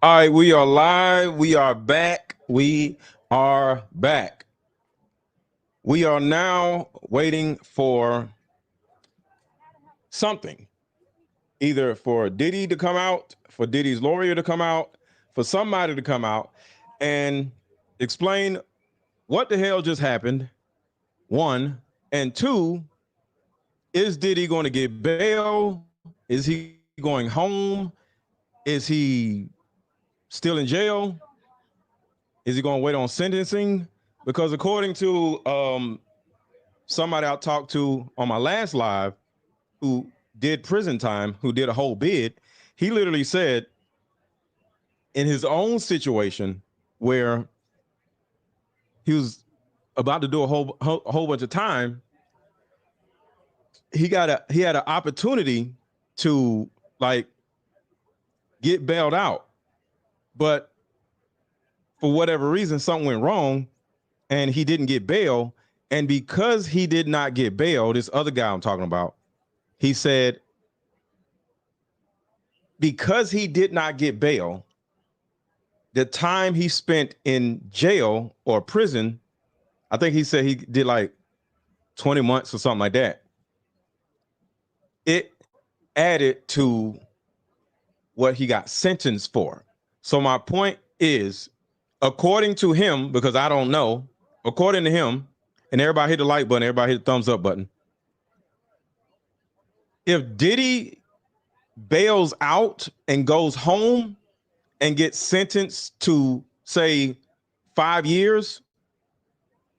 All right, we are live. We are back. We are back. We are now waiting for something, either for Diddy to come out, for Diddy's lawyer to come out, for somebody to come out and explain what the hell just happened. One, and two, is Diddy going to get bail? Is he going home? Is he still in jail? Is he going to wait on sentencing? Because according to somebody I talked to on my last live who did prison time, who did a whole bid, he literally said in his own situation where he was about to do a whole bunch of time, he had an opportunity to like get bailed out, but for whatever reason something went wrong and he didn't get bail. And because he did not get bail, this other guy I'm talking about, he said because he did not get bail, the time he spent in jail or prison, I think he said he did like 20 months or something like that. It added to what he got sentenced for. So my point is, according to him, because I don't know, according to him, and everybody hit the like button, everybody hit the thumbs up button. If Diddy bails out and goes home and gets sentenced to, say, 5 years,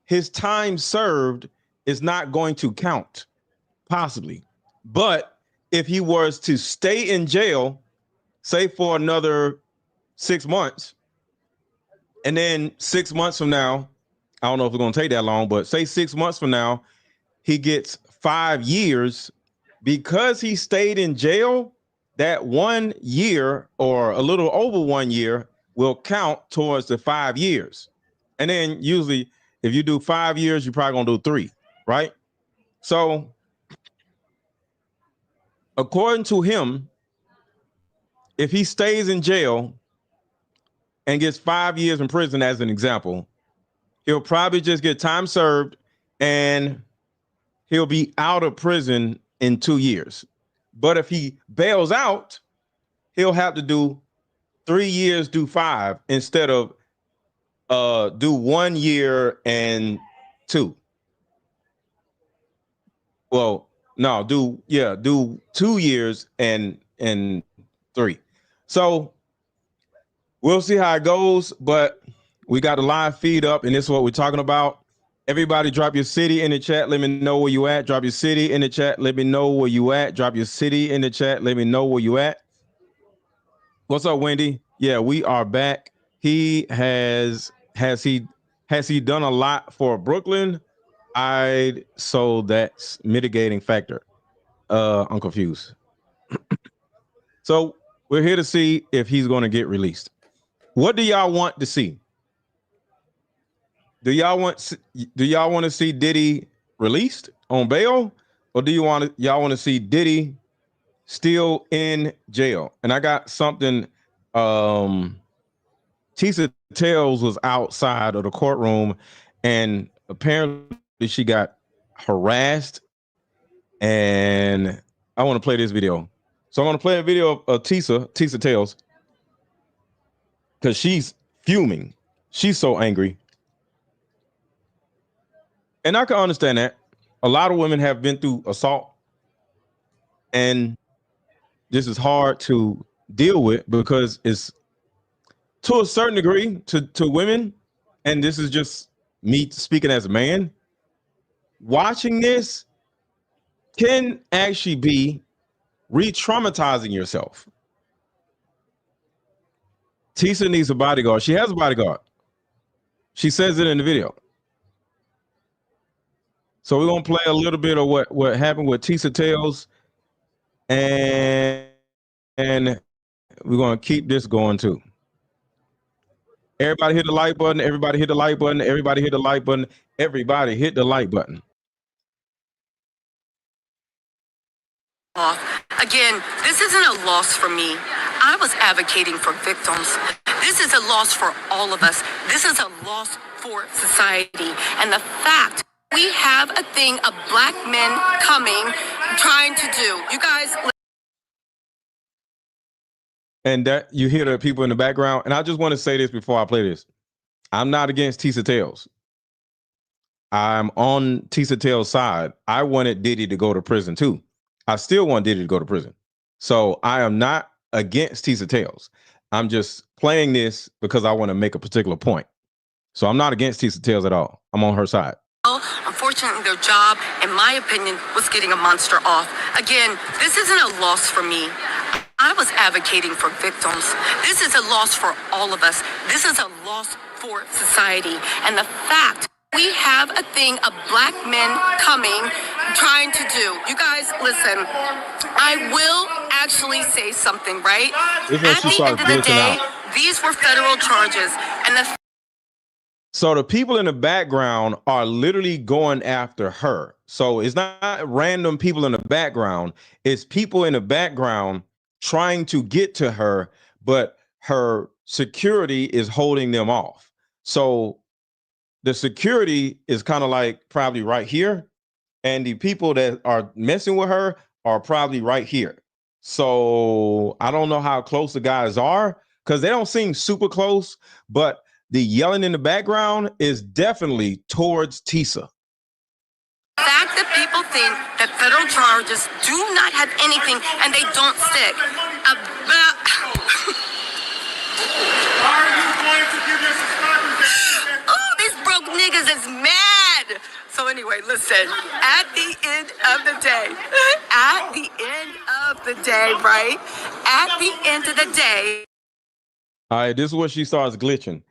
his time served is not going to count, possibly. But if he was to stay in jail, say for another 6 months, and then 6 months from now, I don't know if it's going to take that long, but say 6 months from now, he gets 5 years because he stayed in jail. That 1 year or a little over 1 year will count towards the 5 years. And then usually if you do 5 years, you're probably gonna do 3, right? So according to him, if he stays in jail and gets 5 years in prison, as an example, he'll probably just get time served and he'll be out of prison in 2 years. But if he bails out, he'll have to do 3 years, do 5 instead of do 1 year and 2. Well, no, do 2 years and 3. So we'll see how it goes, but we got a live feed up, and this is what we're talking about. Everybody drop your city in the chat. Let me know where you at. Drop your city in the chat. Let me know where you at. Drop your city in the chat. Let me know where you at. What's up, Wendy? Yeah, we are back. He has he done a lot for Brooklyn? So that's mitigating factor. I'm confused. So we're here to see if he's going to get released. What do y'all want to see? Do y'all want to see Diddy released on bail, or do y'all want to see Diddy still in jail? And I got something. Tissa Tales was outside of the courtroom, and apparently she got harassed. And I want to play this video. So I want to play a video of Tissa Tales, because she's fuming. She's so angry. And I can understand that. A lot of women have been through assault, and this is hard to deal with because it's to a certain degree to women, and this is just me speaking as a man. Watching this can actually be re-traumatizing yourself. Tissa needs a bodyguard. She has a bodyguard. She says it in the video. So we're gonna play a little bit of what happened with Tissa Tales, and we're gonna keep this going too. Everybody hit the like button. Everybody hit the like button. Everybody hit the like button. Everybody hit the like button. Again, this isn't a loss for me. I was advocating for victims. This is a loss for all of us. This is a loss for society. And the fact we have a thing of black men coming, trying to do. You guys. And that you hear the people in the background. And I just want to say this before I play this. I'm not against Tissa Tales. I'm on Tissa Tales' side. I wanted Diddy to go to prison too. I still want Diddy to go to prison. So I am not against Tissa Tales. I'm just playing this because I want to make a particular point. So I'm not against Tissa Tales at all. I'm on her side. Unfortunately, their job, in my opinion, was getting a monster off. Again, this isn't a loss for me. I was advocating for victims. This is a loss for all of us. This is a loss for society. And the fact we have a thing of black men coming, trying to do. You guys, listen, I will actually say something, right? At the end of the day, these were federal charges. And so the people in the background are literally going after her. So it's not random people in the background. It's people in the background trying to get to her, but her security is holding them off. So the security is kind of like probably right here. And the people that are messing with her are probably right here. So I don't know how close the guys are because they don't seem super close, but the yelling in the background is definitely towards Tissa. The fact that people think that federal charges do not have anything and they don't stick. Are you going to give your subscribers that? Oh, these broke niggas is mad. So anyway, listen, at the end of the day, right? At the end of the day. All right, this is where she starts glitching.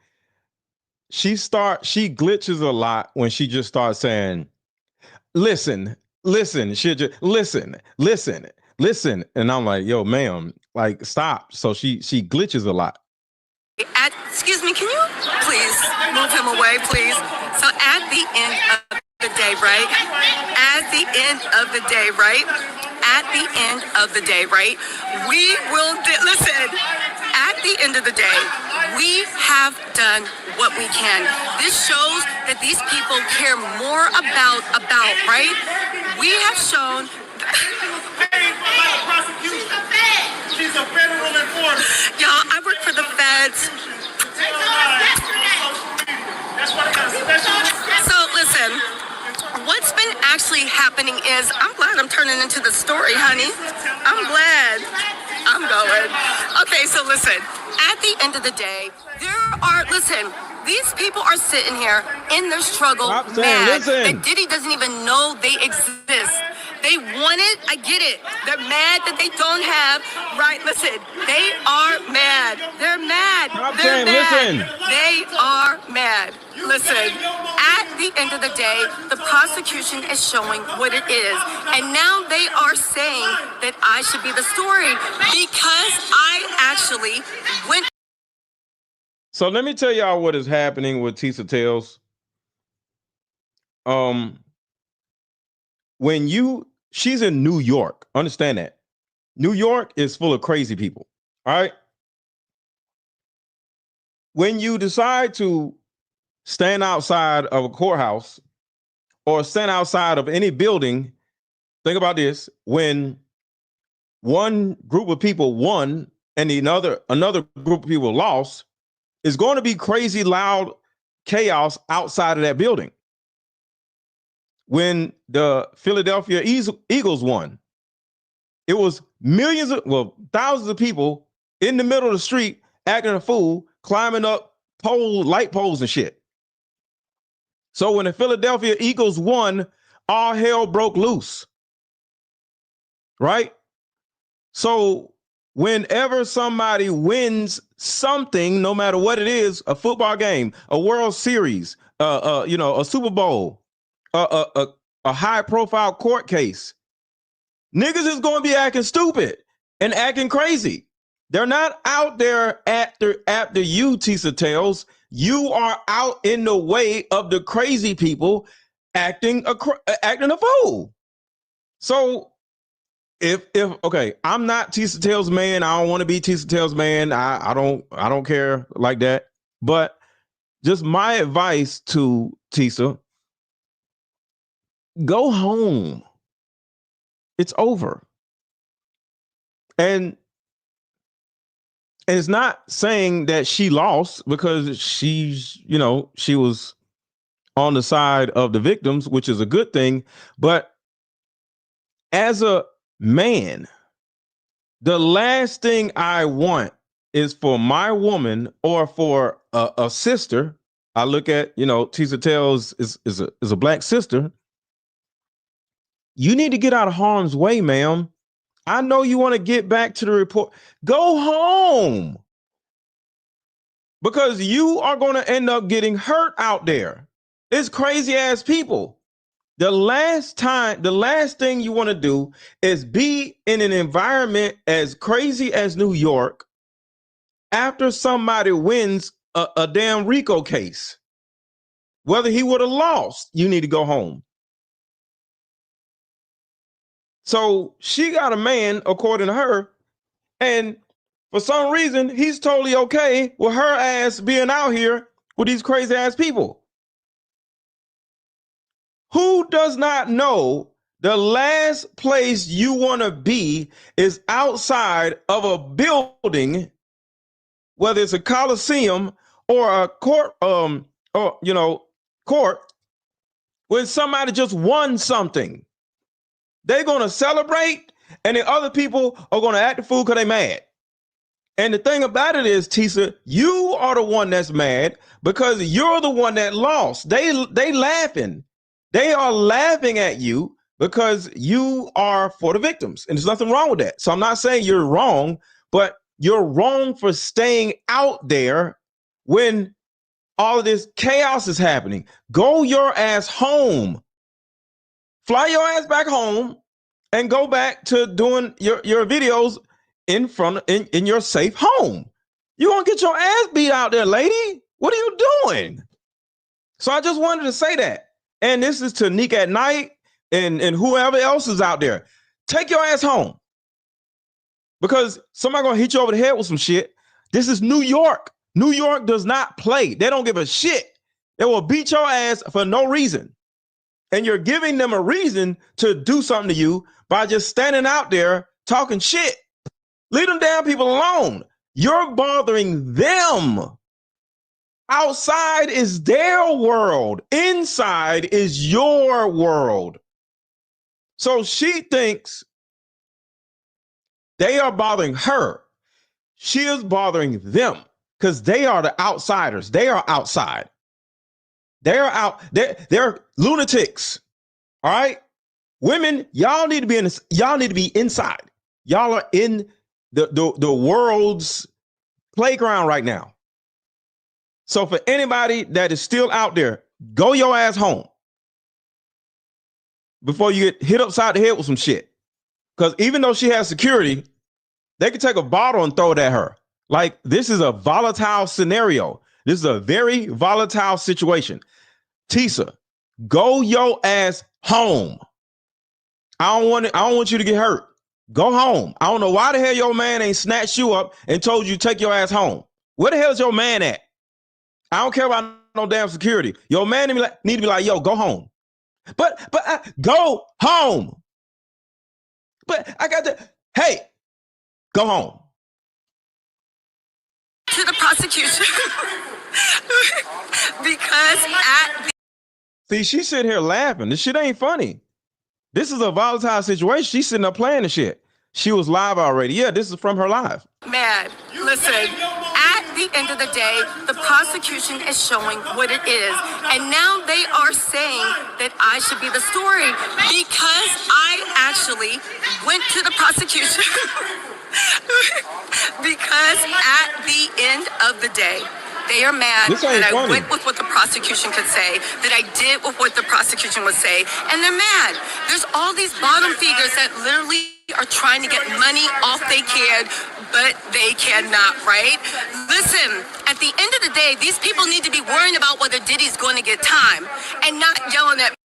She glitches a lot when she just starts saying, listen, she just listen. And I'm like, yo, ma'am, like, stop. So she glitches a lot. Excuse me, can you please move him away, please? So at the end of the day, right? At the end of the day, right? At the end of the day, right? We will, listen, at the end of the day, we have done what we can. This shows that these people care more about, right? We have shown. She's a federal informant. Y'all, I work for the feds. So listen, what's been actually happening is, I'm glad I'm turning into the story, honey. I'm glad. I'm going. Okay, so listen, at the end of the day, these people are sitting here in their struggle, mad that Diddy doesn't even know they exist. They want it, I get it. They're mad that they don't have, right? Listen, they are mad. They're mad. They're mad. They are mad. Listen, at the end of the day, the prosecution is showing what it is. And now they are saying that I should be the story because I actually went. So let me tell y'all what is happening with Tissa Tales. She's in New York. Understand that. New York is full of crazy people. All right. When you decide to stand outside of a courthouse or stand outside of any building, think about this. When one group of people won and another group of people lost, it's going to be crazy loud chaos outside of that building. When the Philadelphia Eagles won, it was thousands of people in the middle of the street acting a fool, climbing up light poles and shit. So when the Philadelphia Eagles won, all hell broke loose. Right? So whenever somebody wins something, no matter what it is, a football game, a World Series, a Super Bowl, a high profile court case, niggas is going to be acting stupid and acting crazy. They're not out there after you, Tissa Tales. You are out in the way of the crazy people acting a fool. So if okay, I'm not Tissa Tales man. I don't want to be Tissa Tales man. I don't care like that. But just my advice to Tissa, go home. It's over. And it's not saying that she lost, because she's, she was on the side of the victims, which is a good thing. But as a man, the last thing I want is for my woman or for a sister. I look at, Tissa Tales is a black sister. You need to get out of harm's way, ma'am. I know you want to get back to the report. Go home. Because you are going to end up getting hurt out there. It's crazy ass people. The last thing you want to do is be in an environment as crazy as New York after somebody wins a damn RICO case. Whether he would have lost, you need to go home. So she got a man, according to her, and for some reason, he's totally okay with her ass being out here with these crazy ass people. Who does not know the last place you want to be is outside of a building, whether it's a coliseum or a court, court, when somebody just won something? They're going to celebrate, and the other people are going to act the fool because they're mad. And the thing about it is, Tissa, you are the one that's mad because you're the one that lost. They laughing. They are laughing at you because you are for the victims. And there's nothing wrong with that. So I'm not saying you're wrong, but you're wrong for staying out there when all of this chaos is happening. Go your ass home. Fly your ass back home and go back to doing your videos in your safe home. You're gonna get your ass beat out there, lady. What are you doing? So I just wanted to say that. And this is to Nick at Night and whoever else is out there. Take your ass home. Because somebody gonna hit you over the head with some shit. This is New York. New York does not play. They don't give a shit. They will beat your ass for no reason. And you're giving them a reason to do something to you by just standing out there talking shit. Leave them damn people alone. You're bothering them. Outside is their world. Inside is your world. So she thinks they are bothering her. She is bothering them because they are the outsiders. They are outside. They're out. They're lunatics. All right. Women, y'all need to be inside. Y'all are in the world's playground right now. So for anybody that is still out there, go your ass home before you get hit upside the head with some shit. Because even though she has security, they could take a bottle and throw it at her. Like, this is a volatile scenario. This is a very volatile situation. Tissa, go your ass home. I don't want you to get hurt. Go home. I don't know why the hell your man ain't snatched you up and told you to take your ass home. Where the hell is your man at? I don't care about no damn security. Your man need to be like, yo, go home. But go home. But I got to, hey, go home. To the prosecution. Because See, she's sitting here laughing. This shit ain't funny. This is a volatile situation. She's sitting up playing the shit. She was live already. Yeah, this is from her live. Man, listen, at the end of the day, the prosecution is showing what it is. And now they are saying that I should be the story because I actually went to the prosecution. Because at the end of the day, they are mad that I went with what the prosecution could say, that I did with what the prosecution would say, and they're mad. There's all these bottom feeders that literally are trying to get money off they can, but they cannot, right? Listen, at the end of the day, these people need to be worrying about whether Diddy's going to get time and not yelling at.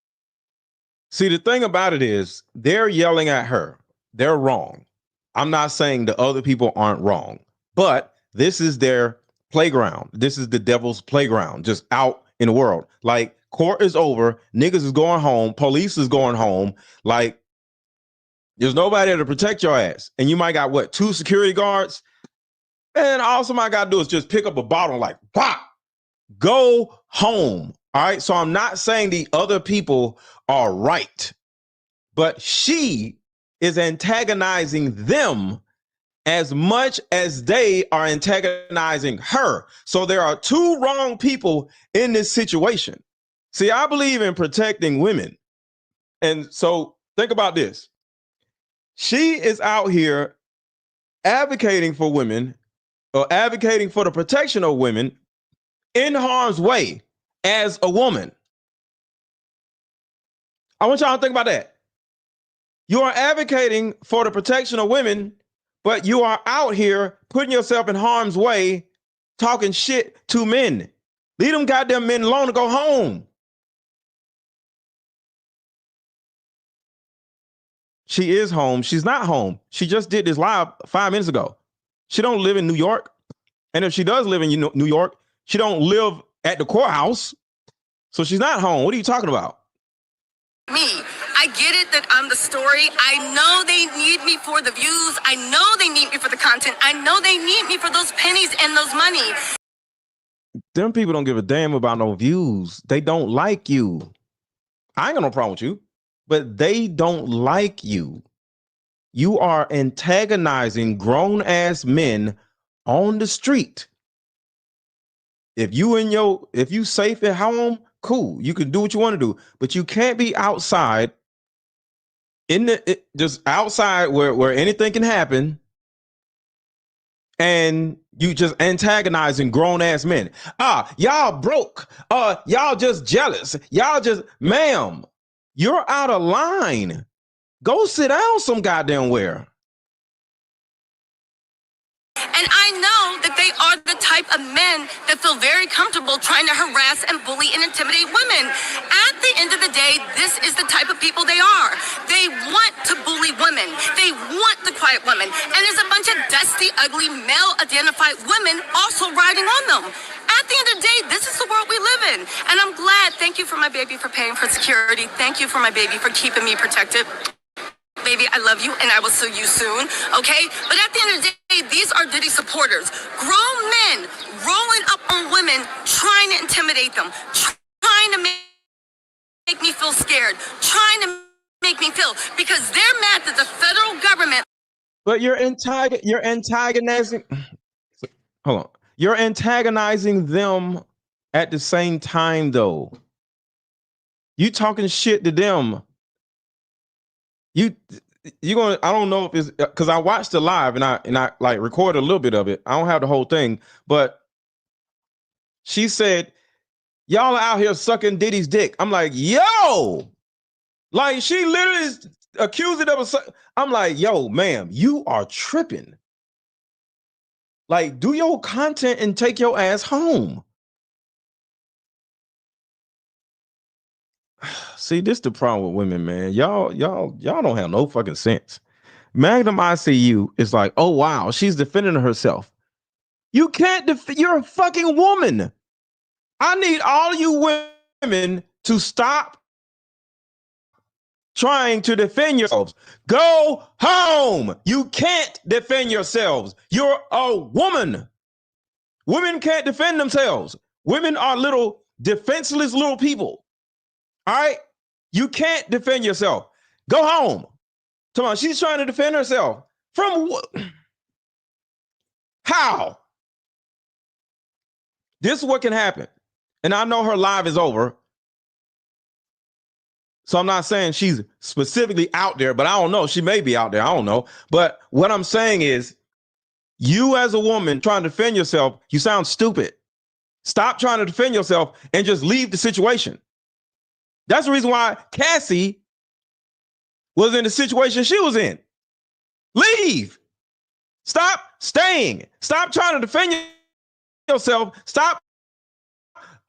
See, the thing about it is they're yelling at her. they're wrong. I'm not saying the other people aren't wrong, but this is their playground. This is the devil's playground, just out in the world. Like, court is over, niggas is going home, police is going home. Like, there's nobody there to protect your ass. And you might got what, 2 security guards? And all somebody got to do is just pick up a bottle, like, pop, go home. All right. So I'm not saying the other people are right, but she is antagonizing them as much as they are antagonizing her. So there are 2 wrong people in this situation. See, I believe in protecting women. And so think about this. She is out here advocating for women, or advocating for the protection of women in harm's way as a woman. I want y'all to think about that. You are advocating for the protection of women, but you are out here putting yourself in harm's way, talking shit to men. Leave them goddamn men alone to go home. She is home. She's not home. She just did this live 5 minutes ago. She don't live in New York. And if she does live in New York, she don't live at the courthouse. So she's not home. What are you talking about? Me. I get it that I'm the story. I know they need me for the views. I know they need me for the content. I know they need me for those pennies and those money. Them people don't give a damn about no views. They don't like you. I ain't got no problem with you, but they don't like you. You are antagonizing grown ass men on the street. If you safe at home, cool. You can do what you want to do, but you can't be outside just outside where anything can happen. And you just antagonizing grown ass men. Y'all broke. Y'all just jealous. Y'all just, ma'am, you're out of line. Go sit down some goddamn where. And I know that they are the type of men that feel very comfortable trying to harass and bully and intimidate women. At the end of the day, this is the type of people they are. They want to bully women. They want the quiet women. And there's a bunch of dusty, ugly, male-identified women also riding on them. At the end of the day, this is the world we live in. And I'm glad. Thank you for my baby for paying for security. Thank you for my baby for keeping me protected. Baby, I love you, and I will sue you soon, okay? But at the end of the day, these are Diddy supporters. Grown men rolling up on women, trying to intimidate them, trying to make me feel scared, trying to make me feel, because they're mad that the federal government... But you're antagonizing... Hold on. You're antagonizing them at the same time, though. You talking shit to them. You gonna, I don't know if it's because I watched it live and I like recorded a little bit of it. I don't have the whole thing, but she said, y'all are out here sucking Diddy's dick. I'm like, yo, like she literally is accusing of a. I'm like, yo, ma'am, you are tripping. Like, do your content and take your ass home. See, this the problem with women, man. Y'all don't have no fucking sense. Magnum ICU is like, oh wow, she's defending herself. You can't you're a fucking woman. I need all you women to stop trying to defend yourselves. Go home. You can't defend yourselves. You're a woman. Women can't defend themselves. Women are little defenseless little people. All right? You can't defend yourself. Go home. Come on, she's trying to defend herself. From what? How? This is what can happen. And I know her live is over. So I'm not saying she's specifically out there, but I don't know. She may be out there. I don't know. But what I'm saying is, you as a woman trying to defend yourself, you sound stupid. Stop trying to defend yourself and just leave the situation. That's the reason why Cassie was in the situation she was in. Leave. Stop staying. Stop trying to defend yourself. Stop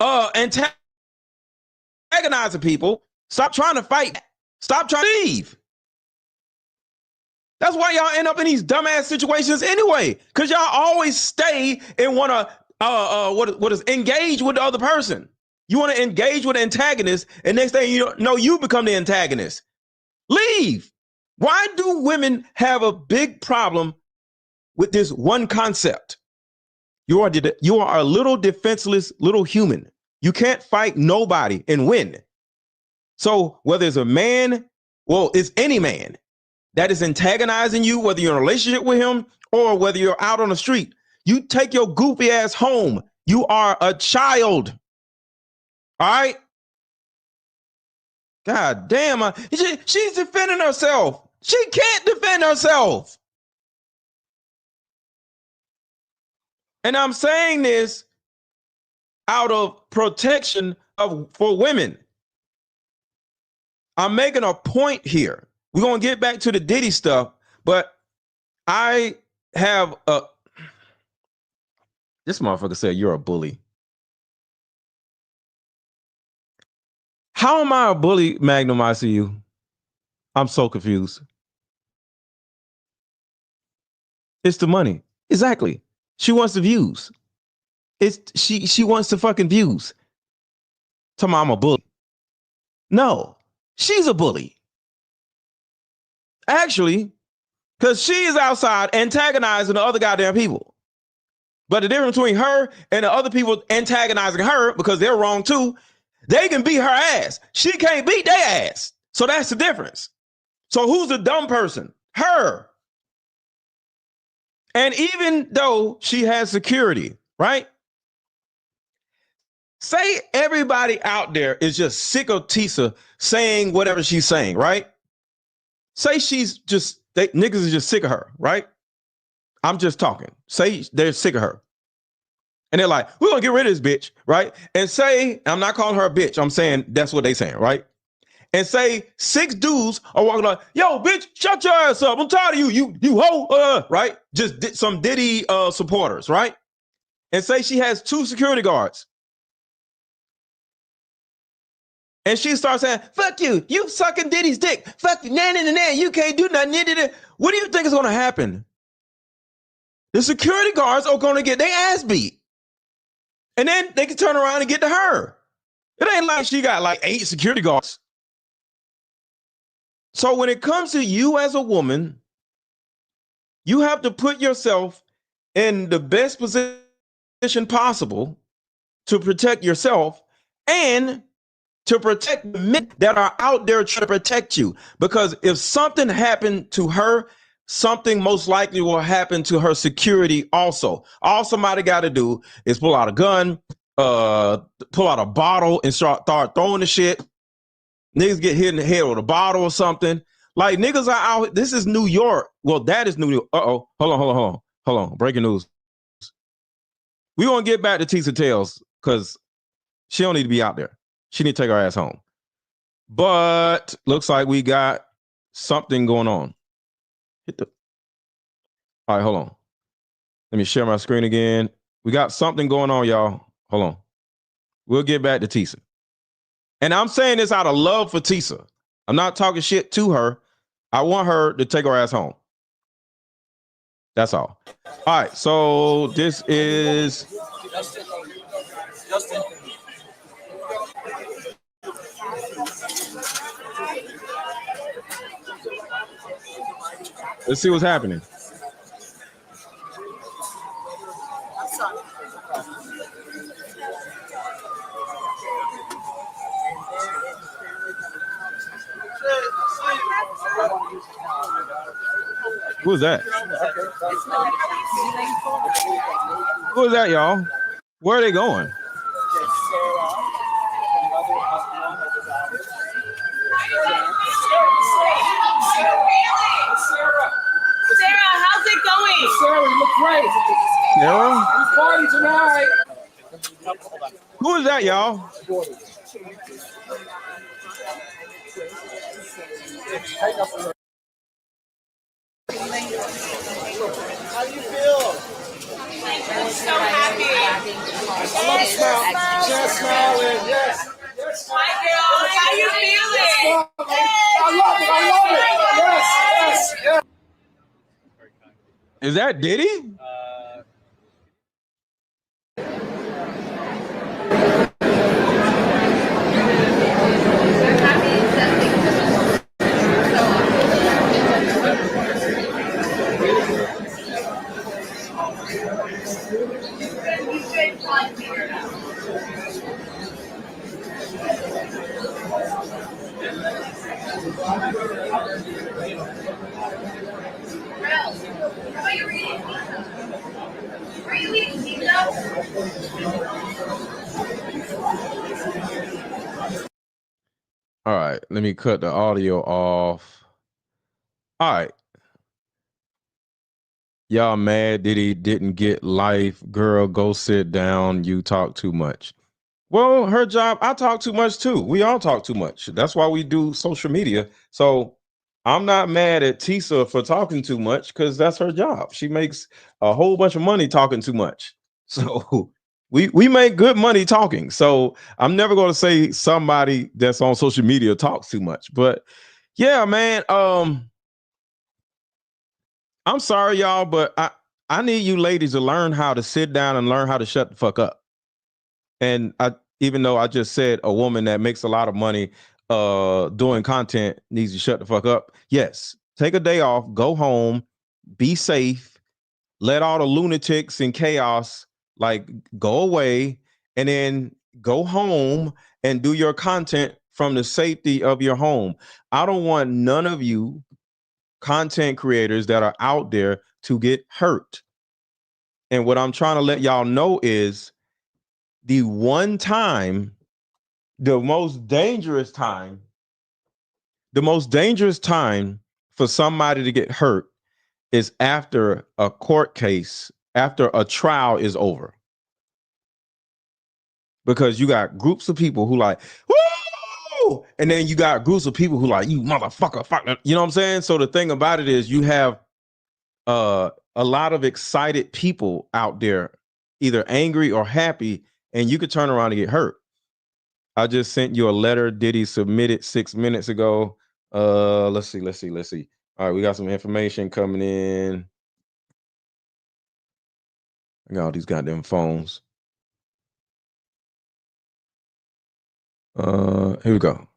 antagonizing people. Stop trying to fight. Stop trying to leave. That's why y'all end up in these dumbass situations anyway, because y'all always stay and want to what is engage with the other person. You want to engage with the antagonist, and next thing you know, you become the antagonist. Leave. Why do women have a big problem with this one concept? You are a little defenseless little human. You can't fight nobody and win. So whether it's a man, well, it's any man that is antagonizing you, whether you're in a relationship with him or whether you're out on the street, you take your goofy ass home. You are a child. All right? God damn. She's defending herself. She can't defend herself. And I'm saying this out of protection for women. I'm making a point here. We're going to get back to the Diddy stuff, but I have this motherfucker said you're a bully. How am I a bully, Magnum ICU? I'm so confused. It's the money. Exactly. She wants the views. She wants the fucking views. Tell me I'm a bully. No, she's a bully. Actually, because she is outside antagonizing the other goddamn people. But the difference between her and the other people antagonizing her, because they're wrong too, they can beat her ass. She can't beat their ass. So that's the difference. So who's the dumb person? Her. And even though she has security, right? Say everybody out there is just sick of Tissa saying whatever she's saying, right? Say niggas is just sick of her, right? I'm just talking. Say they're sick of her. And they're like, we're going to get rid of this bitch, right? And say, I'm not calling her a bitch. I'm saying that's what they saying, right? And say 6 dudes are walking like, yo, bitch, shut your ass up. I'm tired of you. You hoe, right? Just some Diddy supporters, right? And say she has 2 security guards. And she starts saying, fuck you. You sucking Diddy's dick. Fuck you. Nah. You can't do nothing. What do you think is going to happen? The security guards are going to get their ass beat. And then they can turn around and get to her. It ain't like she got like 8 security guards. So when it comes to you as a woman, you have to put yourself in the best position possible to protect yourself and to protect the men that are out there trying to protect you. Because if something happened to her, something most likely will happen to her security also. All somebody got to do is pull out a gun, pull out a bottle and start throwing the shit. Niggas get hit in the head with a bottle or something. Like niggas are out. This is New York. Well, that is New York. Uh-oh. Hold on. Breaking news. We're going to get back to Tissa Tales because she don't need to be out there. She need to take her ass home. But looks like we got something going on. All right, hold on. Let me share my screen again. We got something going on, y'all. Hold on. We'll get back to Tissa. And I'm saying this out of love for Tissa. I'm not talking shit to her. I want her to take her ass home. That's all. All right, so this is... Justin. Let's see what's happening. Who is that? Who is that, y'all? Where are they going? Sarah, how's it going? Sarah, you look great. Sarah? We party tonight. Who is that, y'all? How do you feel? I'm so happy. I love smile. Just smiling. Yes. Hi, girl. How you feeling? I love it. Yes. Is that Diddy? All right, let me cut the audio off. All right. Y'all mad Diddy didn't get life. Girl, go sit down. You talk too much. Well, her job, I talk too much too. We all talk too much. That's why we do social media. So I'm not mad at Tissa for talking too much because that's her job. She makes a whole bunch of money talking too much. So we make good money talking. So I'm never going to say somebody that's on social media talks too much. But yeah, man, I'm sorry, y'all, but I need you ladies to learn how to sit down and learn how to shut the fuck up. And even though I just said a woman that makes a lot of money doing content needs to shut the fuck up. Yes, take a day off, go home, be safe, let all the lunatics and chaos like go away, and then go home and do your content from the safety of your home. I don't want none of you content creators that are out there to get hurt. And what I'm trying to let y'all know is the one time, the most dangerous time, the most dangerous time for somebody to get hurt is after a court case, after a trial is over. Because you got groups of people who like, woo! And then you got groups of people who like, you motherfucker, fuck. You know what I'm saying? So the thing about it is you have a lot of excited people out there, either angry or happy, and you could turn around and get hurt. I just sent you a letter Diddy submitted 6 minutes ago. Let's see. All right, we got some information coming in. I got all these goddamn phones. Here we go.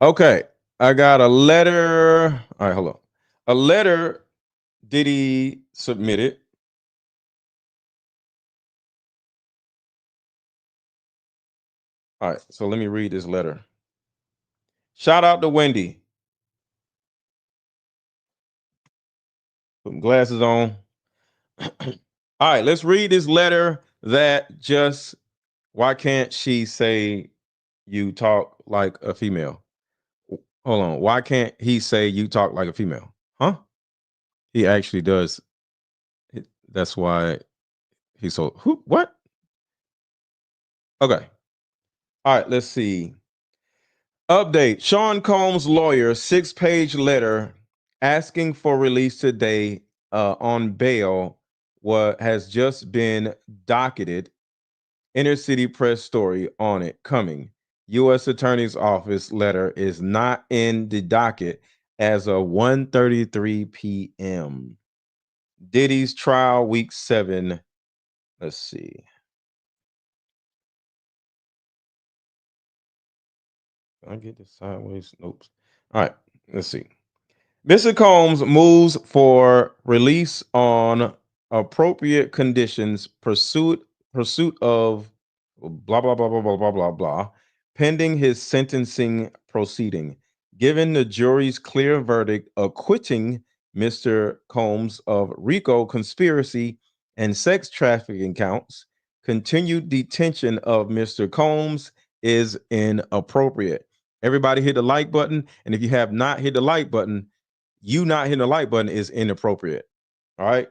Okay, I got a letter. All right, hold on. A letter Diddy submitted. All right, so let me read this letter. Shout out to Wendy. Put glasses on. All right, let's read this letter that just, why can't she say you talk like a female? Hold on. Why can't he say you talk like a female? Huh? He actually does. That's why he's so, who, what? Okay. All right, let's see. Update. Sean Combs' lawyer, 6-page letter asking for release today on bail has just been docketed. Inner City Press story on it coming. U.S. Attorney's Office letter is not in the docket as of 1:33 p.m. Diddy's trial week 7. Let's see. Can I get this sideways? Nope. All right. Let's see. Mr. Combs moves for release on appropriate conditions, pursuit of blah blah blah blah blah blah blah blah, pending his sentencing proceeding. Given the jury's clear verdict acquitting Mr. Combs of RICO conspiracy and sex trafficking counts, continued detention of Mr. Combs is inappropriate. Everybody hit the like button, and if you have not hit the like button, you not hitting the like button is inappropriate. All right.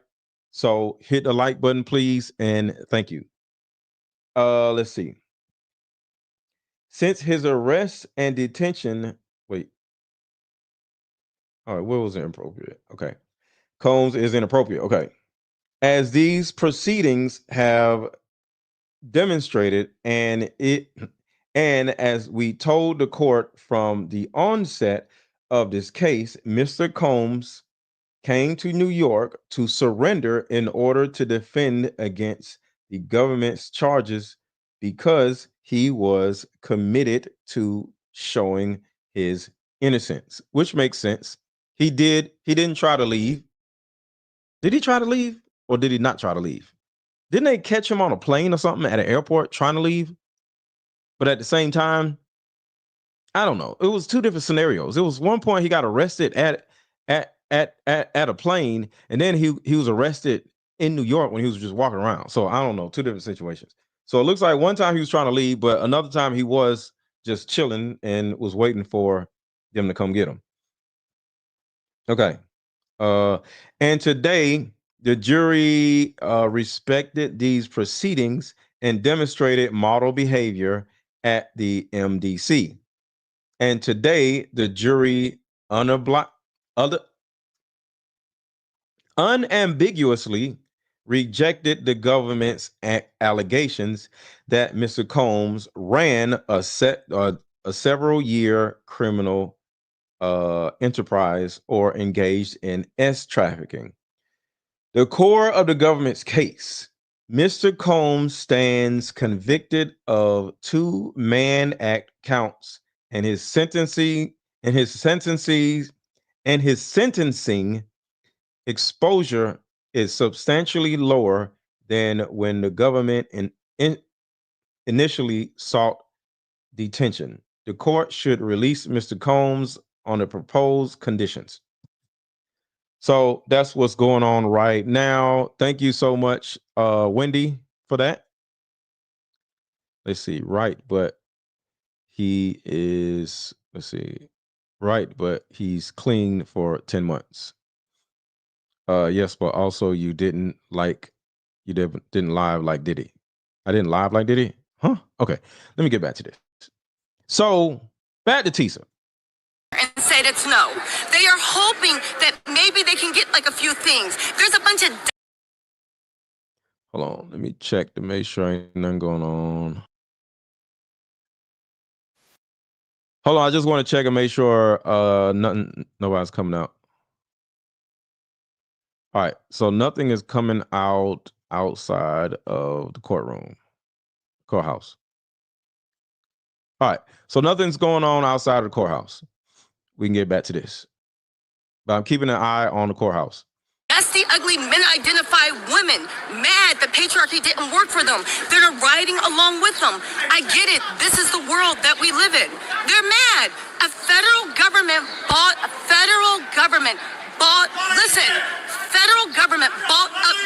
So hit the like button, please, and thank you. Let's see. Since his arrest and detention, wait. All right, what was inappropriate? Okay. Combs is inappropriate. Okay. As these proceedings have demonstrated, and as we told the court from the onset of this case, Mr. Combs came to New York to surrender in order to defend against the government's charges because he was committed to showing his innocence, which makes sense. He didn't try to leave. Did he try to leave or did he not try to leave? Didn't they catch him on a plane or something at an airport trying to leave? But at the same time, I don't know. It was two different scenarios. It was one point he got arrested at a plane, and then he was arrested in New York when he was just walking around. So I don't know, two different situations. So it looks like one time he was trying to leave, but another time he was just chilling and was waiting for them to come get him. Okay. And today the jury respected these proceedings and demonstrated model behavior at the MDC. And today, the jury unambiguously rejected the government's allegations that Mr. Combs ran a several-year criminal enterprise or engaged in trafficking. The core of the government's case: Mr. Combs stands convicted of 2 Mann Act counts, and his sentencing exposure is substantially lower than when the government initially sought detention. The court should release Mr. Combs on the proposed conditions. So that's what's going on right now. Thank you so much, Wendy, for that. Let's see. Right, but he is, right, but he's clean for 10 months. Yes, but also you didn't live like Diddy. I didn't live like Diddy? Huh? Okay, let me get back to this. So, back to Tissa. And said it's no. They are hoping that maybe they can get like a few things. There's a bunch of... Hold on, let me check to make sure ain't nothing going on. Hold on, I just want to check and make sure nobody's coming out. All right, so nothing is coming out outside of the courthouse. All right, so nothing's going on outside of the courthouse. We can get back to this, but I'm keeping an eye on the courthouse. Nasty, ugly, men-identified women, mad the patriarchy didn't work for them. They're riding along with them. I get it. This is the world that we live in. They're mad. Federal government bought up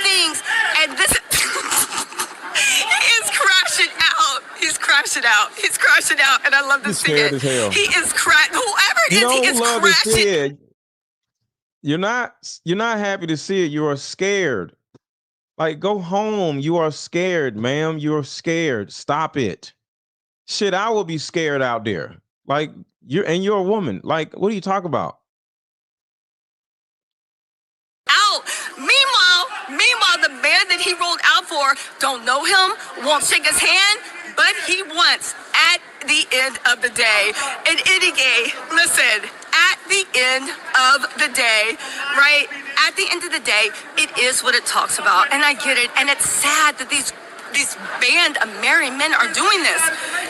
things, and this he is crashing out. He's crashing out, and I love to see it. He is whoever it is, he is crashing. You're not happy to see it. You are scared. Like, go home. You are scared, ma'am. You're scared. Stop it. Shit, I will be scared out there. Like, you're a woman. Like, what are you talking about? Out. Meanwhile, the man that he rolled out for don't know him, won't shake his hand, but he wants at the end of the day. And listen, at the end of the day, right? At the end of the day, it is what it talks about. And I get it. And it's sad that these band of married men are doing this.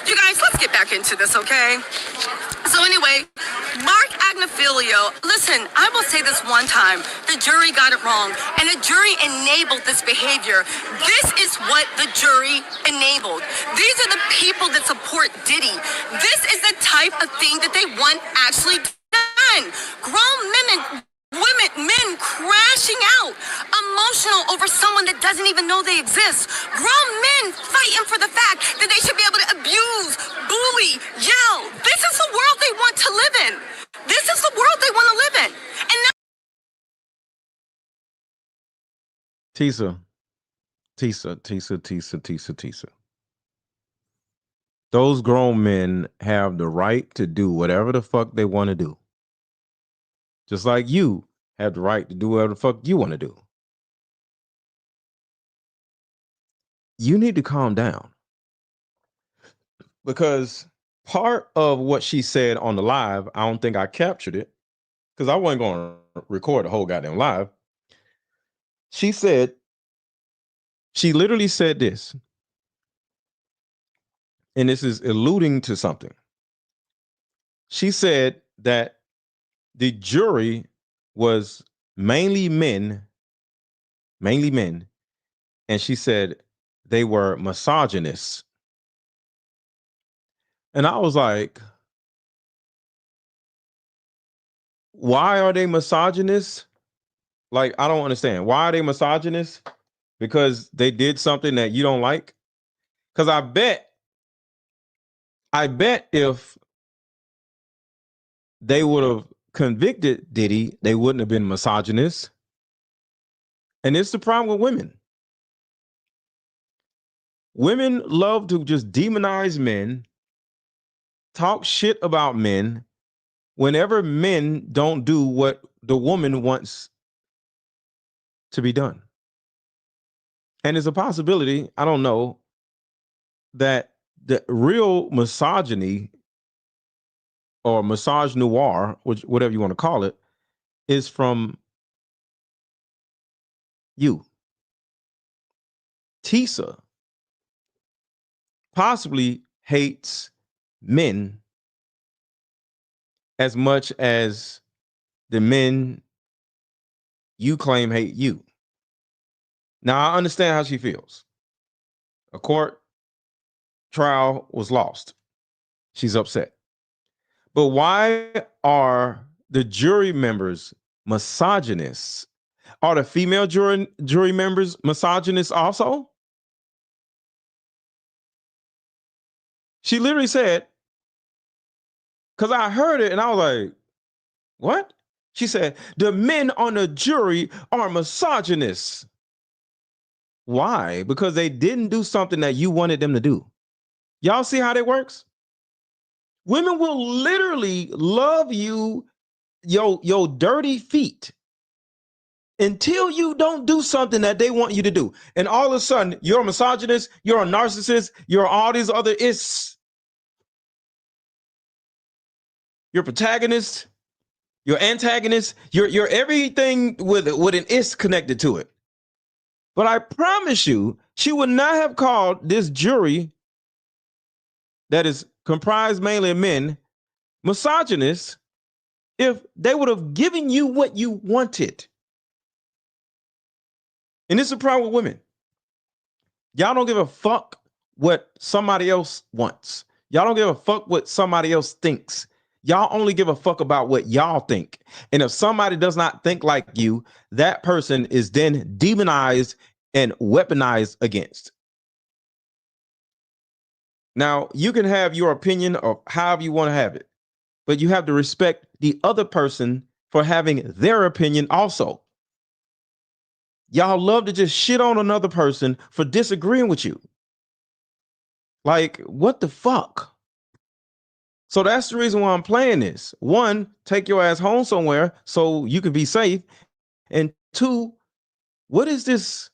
You guys, let's get back into this, okay? So anyway, Mark Agnifilio, listen, I will say this one time. The jury got it wrong, and the jury enabled this behavior. This is what the jury enabled. These are the people that support Diddy. This is the type of thing that they want actually done. Grown men crashing out, emotional over someone that doesn't even know they exist. Grown men fighting for the fact that they should be able to abuse, bully, yell. This is the world they want to live in. This is the world they want to live in. And now Tissa. Those grown men have the right to do whatever the fuck they want to do. Just like you have the right to do whatever the fuck you want to do. You need to calm down. Because part of what she said on the live, I don't think I captured it. because I wasn't going to record the whole goddamn live. She literally said this, and this is alluding to something. She said that the jury was mainly men, and she said they were misogynists. And I was like, why are they misogynists? Like, I don't understand. Why are they misogynists? Because they did something that you don't like? Because I bet if they would have convicted Diddy, they wouldn't have been misogynists. And it's the problem with women. Women love to just demonize men, talk shit about men whenever men don't do what the woman wants to be done. And it's a possibility, I don't know, that the real misogyny or misogynoir, which whatever you want to call it, is from you. Tissa possibly hates men as much as the men you claim hate you. Now, I understand how she feels. A court trial was lost. She's upset. But why are the jury members misogynists? Are the female jury members misogynists also? She literally said, because I heard it and I was like, what? She said, the men on the jury are misogynists. Why? Because they didn't do something that you wanted them to do. Y'all see how that works? Women will literally love you, your dirty feet, until you don't do something that they want you to do. And all of a sudden, you're a misogynist, you're a narcissist, you're all these other ists. You're protagonist, you're antagonist, you're everything with an ist connected to it. But I promise you, she would not have called this jury that is comprised mainly of men misogynists if they would have given you what you wanted. And this is a problem with women. Y'all don't give a fuck what somebody else wants. Y'all don't give a fuck what somebody else thinks. Y'all only give a fuck about what y'all think. And if somebody does not think like you, that person is then demonized and weaponized against. Now, you can have your opinion of however you want to have it, but you have to respect the other person for having their opinion also. Y'all love to just shit on another person for disagreeing with you. Like, what the fuck? So that's the reason why I'm playing this. One, take your ass home somewhere so you can be safe. And two, what is this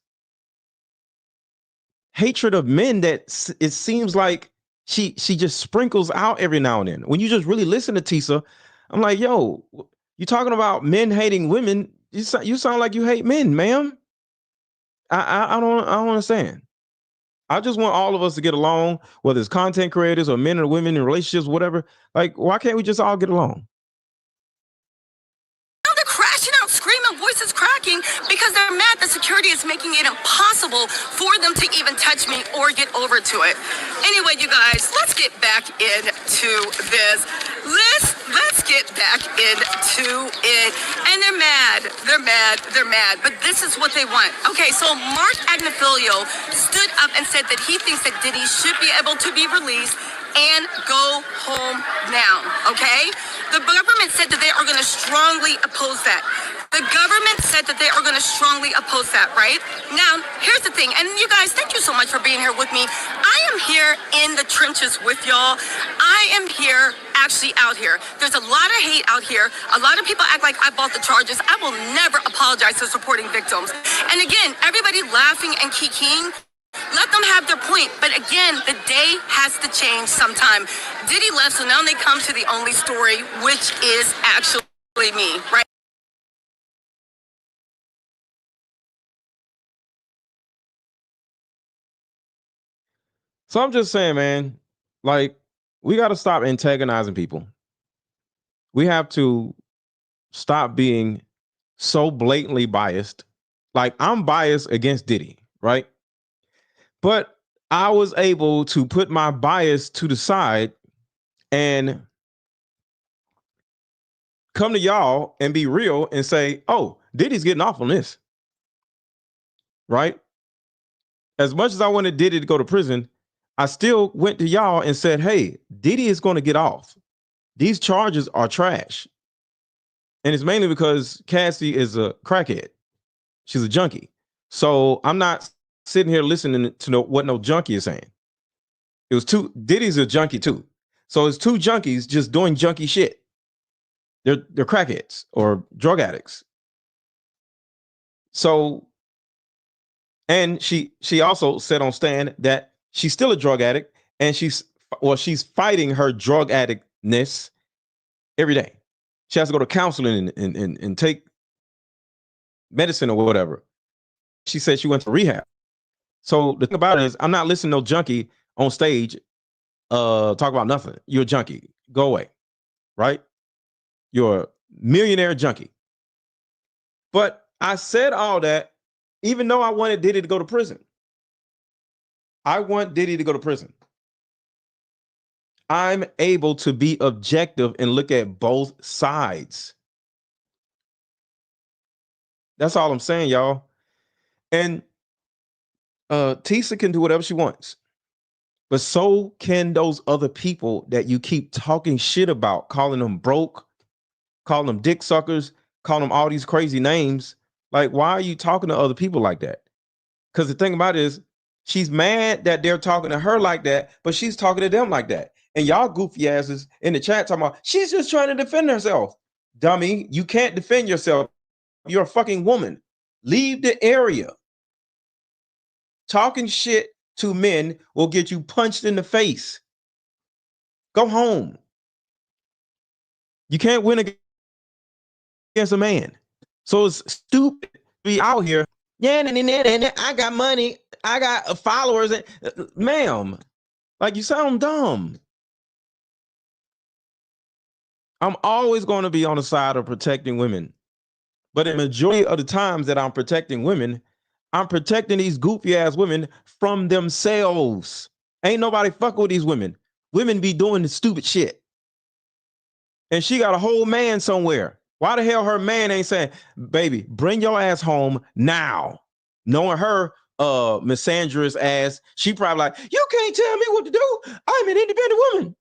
hatred of men that it seems like she just sprinkles out every now and then? When you just really listen to Tissa, I'm like, yo, you talking about men hating women? You sound like you hate men, ma'am. I don't understand. I just want all of us to get along, whether it's content creators or men or women in relationships, whatever. Like, why can't we just all get along? Now they're crashing out, screaming, voices cracking, because they're mad that security is making it impossible for them to even touch me or get over to it. Anyway, you guys, let's get back into this. Let's get back into it. And they're mad. But this is what they want. Okay, so Mark Agnifilio stood up and said that he thinks that Diddy should be able to be released and go home now, okay? The government said that they are going to strongly oppose that. Right? Now, here's the thing, and you guys, thank you so much for being here with me. I am here in the trenches with y'all. I am here, actually out here. There's a lot of hate out here. A lot of people act like I bought the charges. I will never apologize for supporting victims. And again, everybody laughing and kikiing, let them have their point. But again, the day has to change sometime. Diddy left, so now they come to the only story, which is actually basically me, right? So I'm just saying, man, like, we got to stop antagonizing people. We have to stop being so blatantly biased. Like, I'm biased against Diddy, right? But I was able to put my bias to the side and come to y'all and be real and say, oh, Diddy's getting off on this, right? As much as I wanted Diddy to go to prison, I still went to y'all and said, hey, Diddy is going to get off. These charges are trash. And it's mainly because Cassie is a crackhead. She's a junkie. So I'm not sitting here listening to what no junkie is saying. It was Diddy's a junkie too. So it's two junkies just doing junkie shit. They're crackheads or drug addicts. So, and she also said on stand that she's still a drug addict and she's fighting her drug addictness every day. She has to go to counseling and take medicine or whatever. She said she went to rehab. So the thing about it is, I'm not listening to no junkie on stage talk about nothing. You're a junkie. Go away. Right? You're a millionaire junkie. But I said all that, even though I wanted Diddy to go to prison. I want Diddy to go to prison. I'm able to be objective and look at both sides. That's all I'm saying, y'all. And Tissa can do whatever she wants. But so can those other people that you keep talking shit about, calling them broke, calling them dick suckers, calling them all these crazy names. Like, why are you talking to other people like that? Because the thing about it is, she's mad that they're talking to her like that, but she's talking to them like that. And y'all goofy asses in the chat talking about, she's just trying to defend herself. Dummy, you can't defend yourself. You're a fucking woman. Leave the area. Talking shit to men will get you punched in the face. Go home. You can't win against a man. So it's stupid to be out here. Yeah, I got money. I got followers. Ma'am, like, you sound dumb. I'm always going to be on the side of protecting women. But the majority of the times that I'm protecting women, I'm protecting these goofy ass women from themselves. Ain't nobody fuck with these women. Women be doing the stupid shit. And she got a whole man somewhere. Why the hell her man ain't saying, baby, bring your ass home now? Knowing her misandrous ass, she probably like, you can't tell me what to do. I'm an independent woman.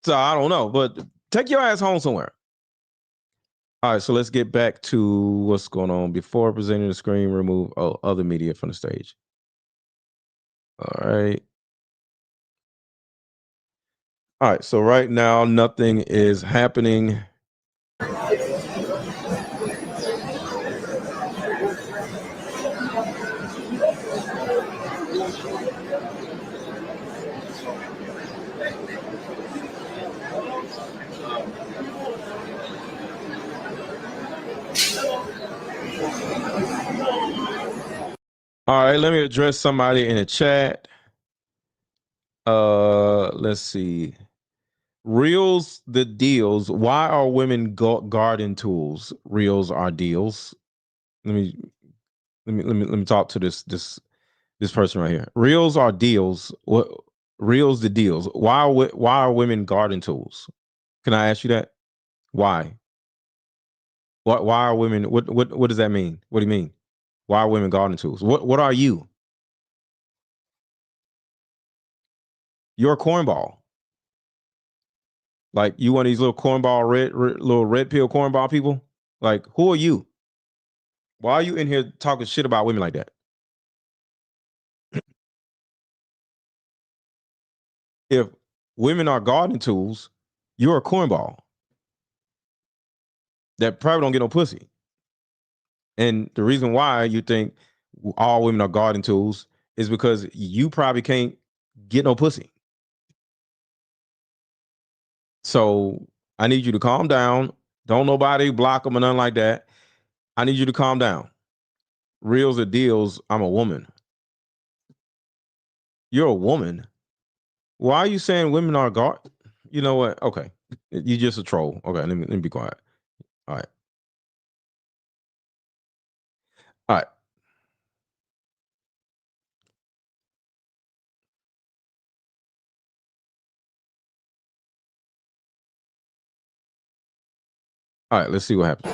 So I don't know, but take your ass home somewhere. All right, so let's get back to what's going on. Before presenting the screen, remove other media from the stage. All right. All right, so right now, nothing is happening. All right, let me address somebody in the chat. Let's see. Reels the deals. Why are women garden tools? Reels are deals. Let me talk to this person right here. Reels are deals. What reels the deals? Why are women garden tools? Can I ask you that? Why? Why are women? What does that mean? What do you mean? Why are women garden tools? What are you? You're a cornball. Like, you one of these little cornball little red pill cornball people? Like, who are you? Why are you in here talking shit about women like that? If women are garden tools, you're a cornball that probably don't get no pussy. And the reason why you think all women are garden tools is because you probably can't get no pussy. So I need you to calm down. Don't nobody block them or nothing like that. I need you to calm down. Reels or deals, I'm a woman. You're a woman. Why are you saying women are guard? You know what? Okay. You just a troll. Okay, let me be quiet. All right. All right. All right, let's see what happens.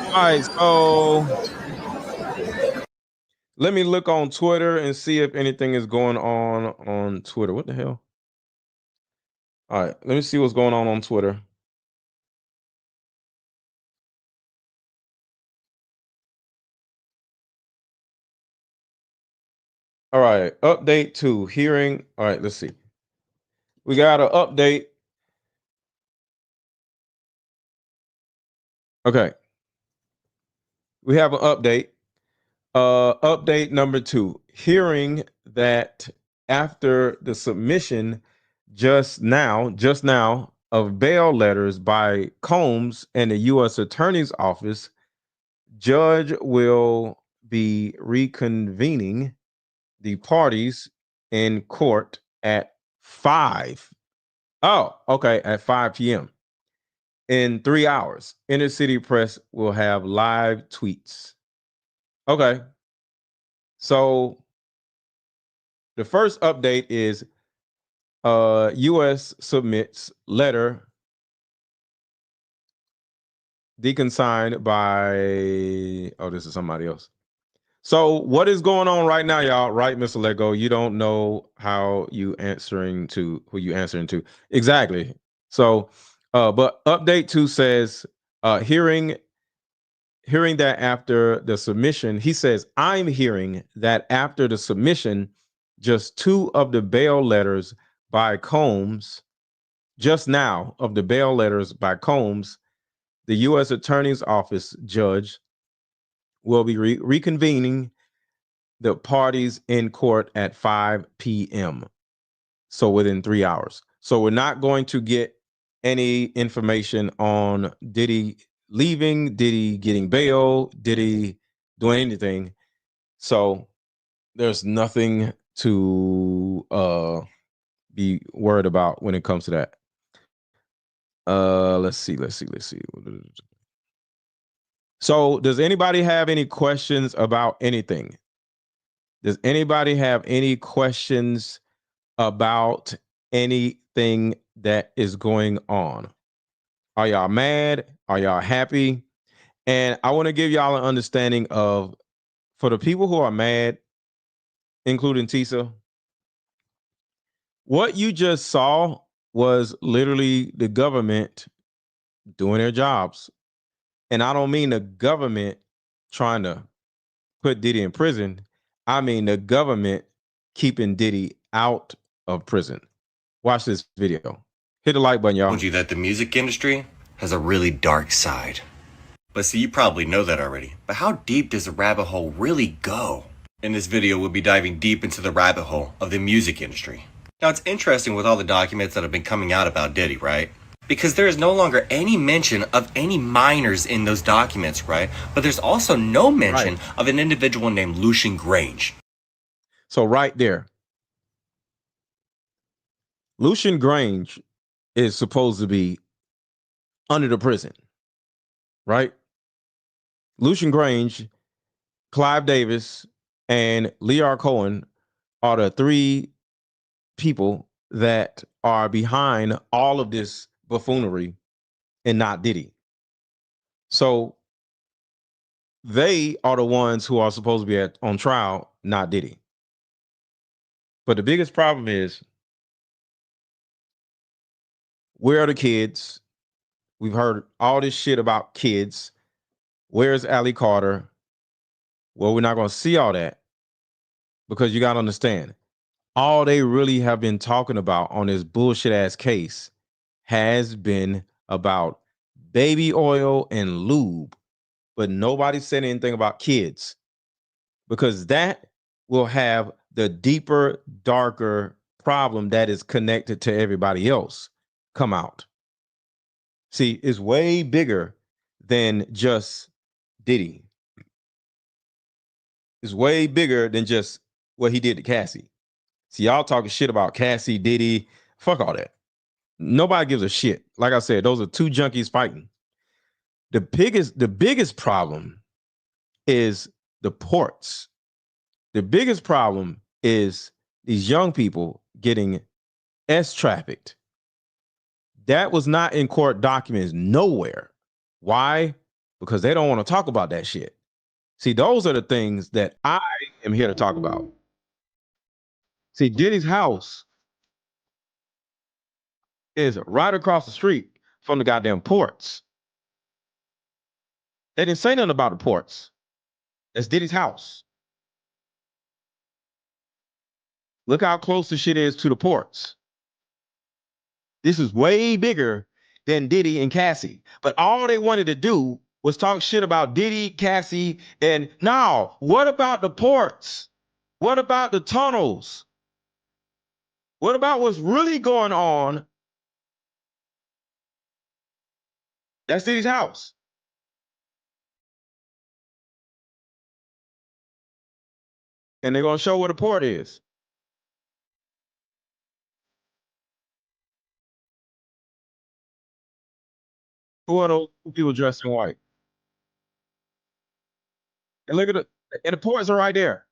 All right, so let me look on Twitter and see if anything is going on Twitter. What the hell? All right, let me see what's going on Twitter. All right, update to hearing. All right, let's see. We got an update. Okay. We have an update. Update number 2. Hearing that after the submission just now of bail letters by Combs and the U.S. Attorney's Office, judge will be reconvening the parties in court at 5. Oh, okay, at 5 p.m. In 3 hours. Inner City Press will have live tweets. Okay. So the first update is U.S. submits letter deconsigned by, oh, this is somebody else. So what is going on right now, y'all? Right, Mr. Lego? You don't know how you answering to who you answering to. Exactly. So, but update 2 says, hearing that after the submission, he says, I'm hearing that after the submission, just 2 of the bail letters by Combs, just now of the bail letters by Combs, the U.S. Attorney's Office judge will be reconvening the parties in court at 5 p.m. So within 3 hours. So we're not going to get any information on Diddy leaving, Diddy getting bail, Diddy doing anything. So there's nothing to be worried about when it comes to that. Let's see. So does anybody have any questions about anything? Does anybody have any questions about anything that is going on? Are y'all mad? Are y'all happy? And I want to give y'all an understanding of, for the people who are mad, including Tissa, what you just saw was literally the government doing their jobs. And I don't mean the government trying to put Diddy in prison. I mean the government keeping Diddy out of prison. Watch this video. Hit the like button, y'all. I told you that the music industry has a really dark side. But see, you probably know that already. But how deep does the rabbit hole really go? In this video, we'll be diving deep into the rabbit hole of the music industry. Now, it's interesting with all the documents that have been coming out about Diddy, right? Because there is no longer any mention of any minors in those documents, right? But there's also no mention of an individual named Lucian Grange. So right there, Lucian Grange is supposed to be under the prison, right? Lucian Grange, Clive Davis, and Lear Cohen are the 3 people that are behind all of this buffoonery and not Diddy. So they are the ones who are supposed to be on trial, not Diddy. But the biggest problem is, where are the kids? We've heard all this shit about kids. Where's Allie Carter? Well, we're not going to see all that, because you got to understand, all they really have been talking about on this bullshit ass case has been about baby oil and lube, but nobody said anything about kids, because that will have the deeper, darker problem that is connected to everybody else come out. See, it's way bigger than just Diddy. It's way bigger than just what he did to Cassie. See, y'all talking shit about Cassie, Diddy. Fuck all that. Nobody gives a shit. Like I said, those are two junkies fighting. The biggest problem is the ports. The biggest problem is these young people getting trafficked. That was not in court documents nowhere. Why? Because they don't want to talk about that shit. See, those are the things that I am here to talk about. See, Diddy's house is right across the street from the goddamn ports. They didn't say nothing about the ports. That's Diddy's house. Look how close the shit is to the ports. This is way bigger than Diddy and Cassie. But all they wanted to do was talk shit about Diddy, Cassie, and now, what about the ports? What about the tunnels? What about what's really going on? That's Diddy's house. And they're going to show what a port is. Who are those people dressed in white? And look at it. And the ports are right there.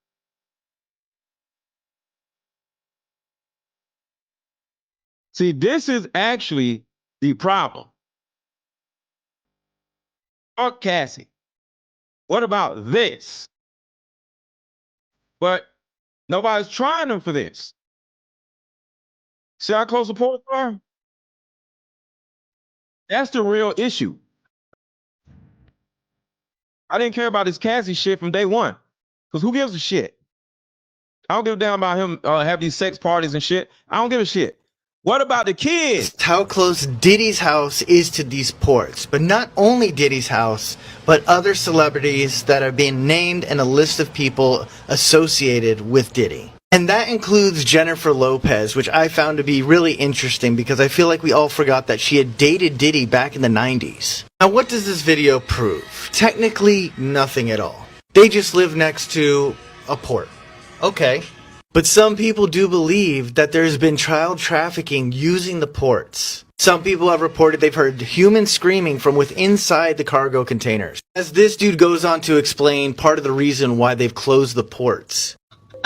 See, this is actually the problem. Fuck Cassie. What about this? But nobody's trying them for this. See how close the ports are? That's the real issue. I didn't care about this Cassie shit from day one. Because who gives a shit? I don't give a damn about him have these sex parties and shit. I don't give a shit. What about the kids? How close Diddy's house is to these ports. But not only Diddy's house, but other celebrities that are being named in a list of people associated with Diddy. And that includes Jennifer Lopez, which I found to be really interesting because I feel like we all forgot that she had dated Diddy back in the 90s. Now, what does this video prove? Technically, nothing at all. They just live next to a port. Okay. But some people do believe that there's been child trafficking using the ports. Some people have reported they've heard humans screaming from inside the cargo containers. As this dude goes on to explain part of the reason why they've closed the ports.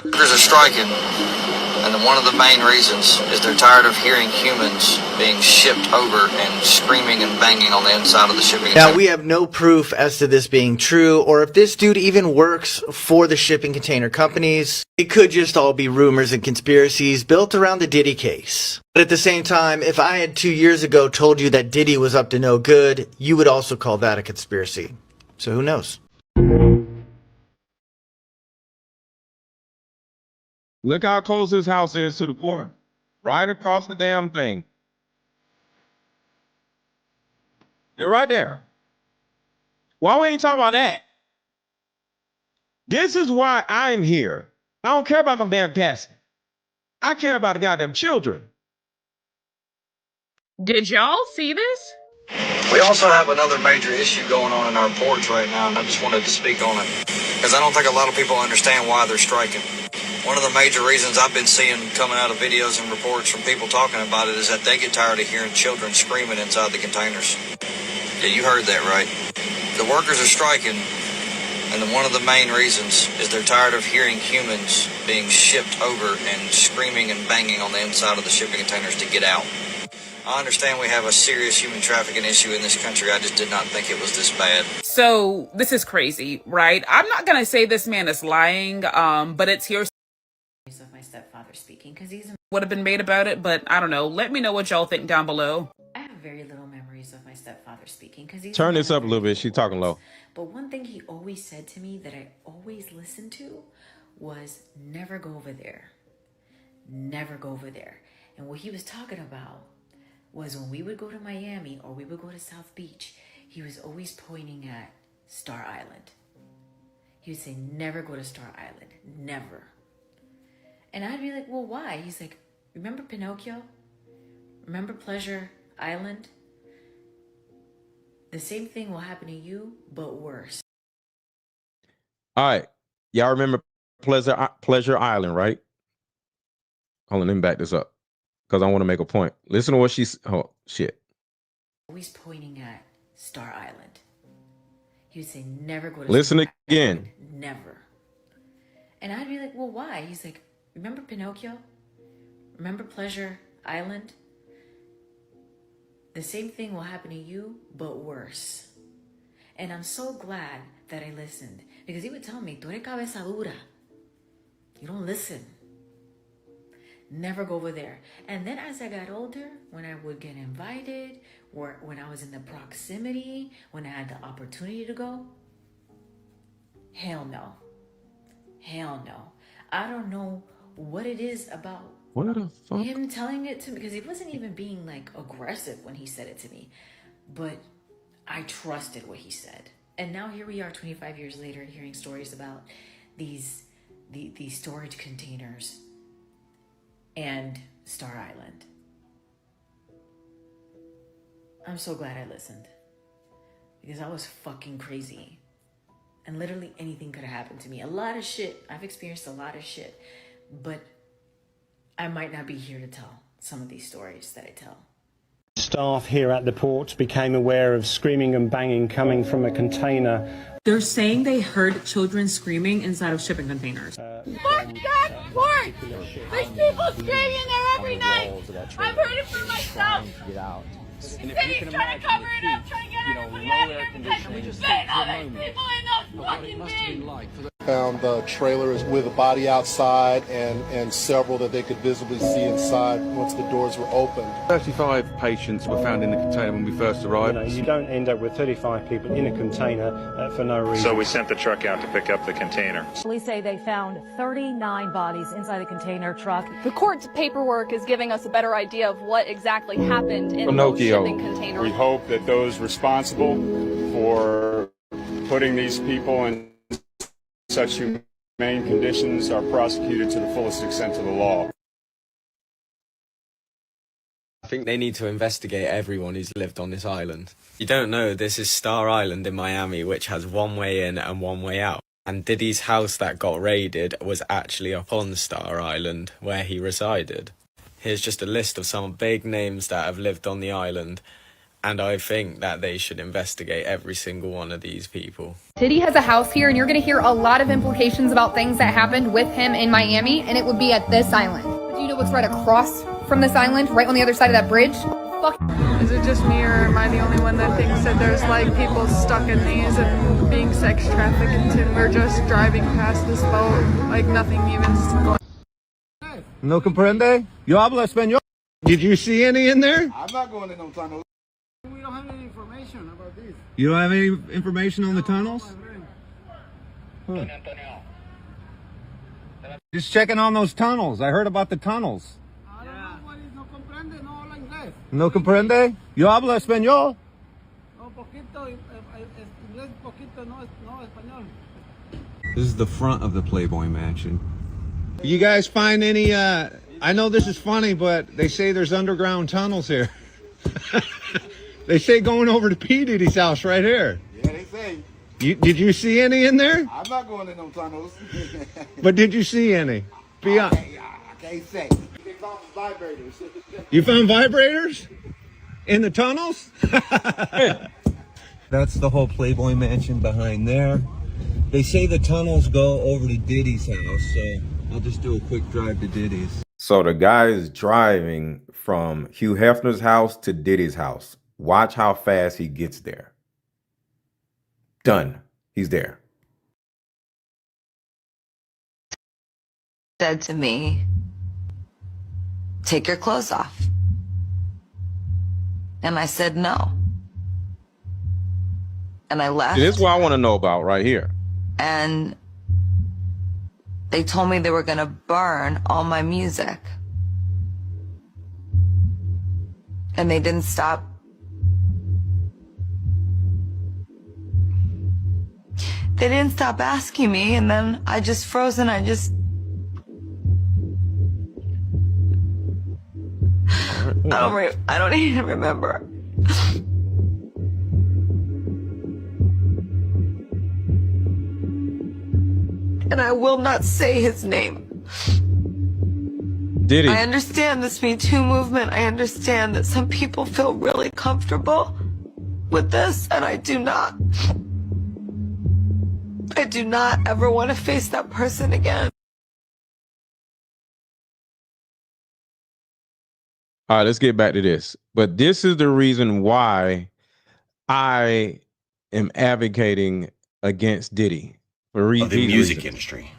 Workers are striking, and one of the main reasons is they're tired of hearing humans being shipped over and screaming and banging on the inside of the shipping container. Now, we have no proof as to this being true, or if this dude even works for the shipping container companies. It could just all be rumors and conspiracies built around the Diddy case. But at the same time, if I had 2 years ago told you that Diddy was up to no good, you would also call that a conspiracy. So who knows? Look how close his house is to the port. Right across the damn thing. They're right there. Why we ain't talking about that? This is why I'm here. I don't care about them damn Cassie. I care about the goddamn children. Did y'all see this? We also have another major issue going on in our ports right now, and I just wanted to speak on it because I don't think a lot of people understand why they're striking. One of the major reasons I've been seeing coming out of videos and reports from people talking about it is that they get tired of hearing children screaming inside the containers. Yeah, you heard that right. The workers are striking, and one of the main reasons is they're tired of hearing humans being shipped over and screaming and banging on the inside of the shipping containers to get out. I understand we have a serious human trafficking issue in this country. I just did not think it was this bad. So this is crazy, right? I'm not going to say this man is lying, but it's hearsay of my stepfather speaking because he's would have been made about it, but I don't know. Let me know what y'all think down below. I have very little memories of my stepfather speaking because he's turn this up a little bit. She's talking low. But one thing he always said to me that I always listened to was never go over there. Never go over there. And what he was talking about was when we would go to Miami or we would go to South Beach, he was always pointing at Star Island. He would say, never go to Star Island, never. And I'd be like, well, why? He's like, remember Pinocchio? Remember Pleasure Island? The same thing will happen to you, but worse. All right. Y'all remember Pleasure Island, right? Hold on, let me back this up because I want to make a point. Listen to what she's... Oh, shit. Always pointing at Star Island. He would say, never go to Listen Star again. Island, never. And I'd be like, well, why? He's like, remember Pinocchio? Remember Pleasure Island? The same thing will happen to you, but worse. And I'm so glad that I listened, because he would tell me, tú eres cabeza dura. You don't listen. Never go over there. And then as I got older, when I would get invited, or when I was in the proximity, when I had the opportunity to go, hell no. Hell no. I don't know what it is about What the fuck? him telling it to me, because he wasn't even being like aggressive when he said it to me, but I trusted what he said. And now here we are 25 years later hearing stories about these storage containers and Star Island. I'm so glad I listened, because I was fucking crazy. And literally anything could have happened to me. A lot of shit. I've experienced a lot of shit. But I might not be here to tell some of these stories that I tell. Staff here at the port became aware of screaming and banging coming from a container. They're saying they heard children screaming inside of shipping containers. Fuck that port! There's people screaming there every night! I've heard it for myself! The city's trying to cover it up, trying to get everybody out of here because they know there's people in those fucking bins! Found the trailers with a body outside and several that they could visibly see inside once the doors were opened. 35 patients were found in the container when we first arrived. You don't end up with 35 people in a container for no reason. So we sent the truck out to pick up the container. Police say they found 39 bodies inside the container truck. The court's paperwork is giving us a better idea of what exactly happened in those shipping containers. We hope that those responsible for putting these people in such humane conditions are prosecuted to the fullest extent of the law. I think they need to investigate everyone who's lived on this island. You don't know, this is Star Island in Miami, which has one way in and one way out. And Diddy's house that got raided was actually up on Star Island, where he resided. Here's just a list of some big names that have lived on the island, and I think that they should investigate every single one of these people. Diddy has a house here, and you're going to hear a lot of implications about things that happened with him in Miami, and it would be at this island. Do you know what's right across from this island, right on the other side of that bridge? Fuck. Is it just me, or am I the only one that thinks that there's like people stuck in these and being sex trafficked, and we're just driving past this boat like nothing even's going? No comprende? Yo hablo español. Did you see any in there? I'm not going in no tunnels. We don't have any information about this. You don't have any information on the tunnels? Huh. Just checking on those tunnels. I heard about the tunnels. No comprende? Yo hablo español. This is the front of the Playboy Mansion. You guys find any, I know this is funny, but they say there's underground tunnels here. They say going over to P. Diddy's house right here. Yeah, they say. Did you see any in there? I'm not going in no tunnels. But did you see any? Be honest. I can't say. They found vibrators. You found vibrators? In the tunnels? That's the whole Playboy Mansion behind there. They say the tunnels go over to Diddy's house, so I'll just do a quick drive to Diddy's. So the guy is driving from Hugh Hefner's house to Diddy's house. Watch how fast he gets there. Done. He's there. Said to me, take your clothes off. And I said no. And I left. This is what I want to know about right here. And they told me they were going to burn all my music. And they didn't stop. They didn't stop asking me, and then I just froze and I don't even remember. And I will not say his name. Diddy. I understand this Me Too movement. I understand that some people feel really comfortable with this, and I do not. I do not ever want to face that person again. All right, let's get back to this. But this is the reason why I am advocating against Diddy for of the music reasons. industry.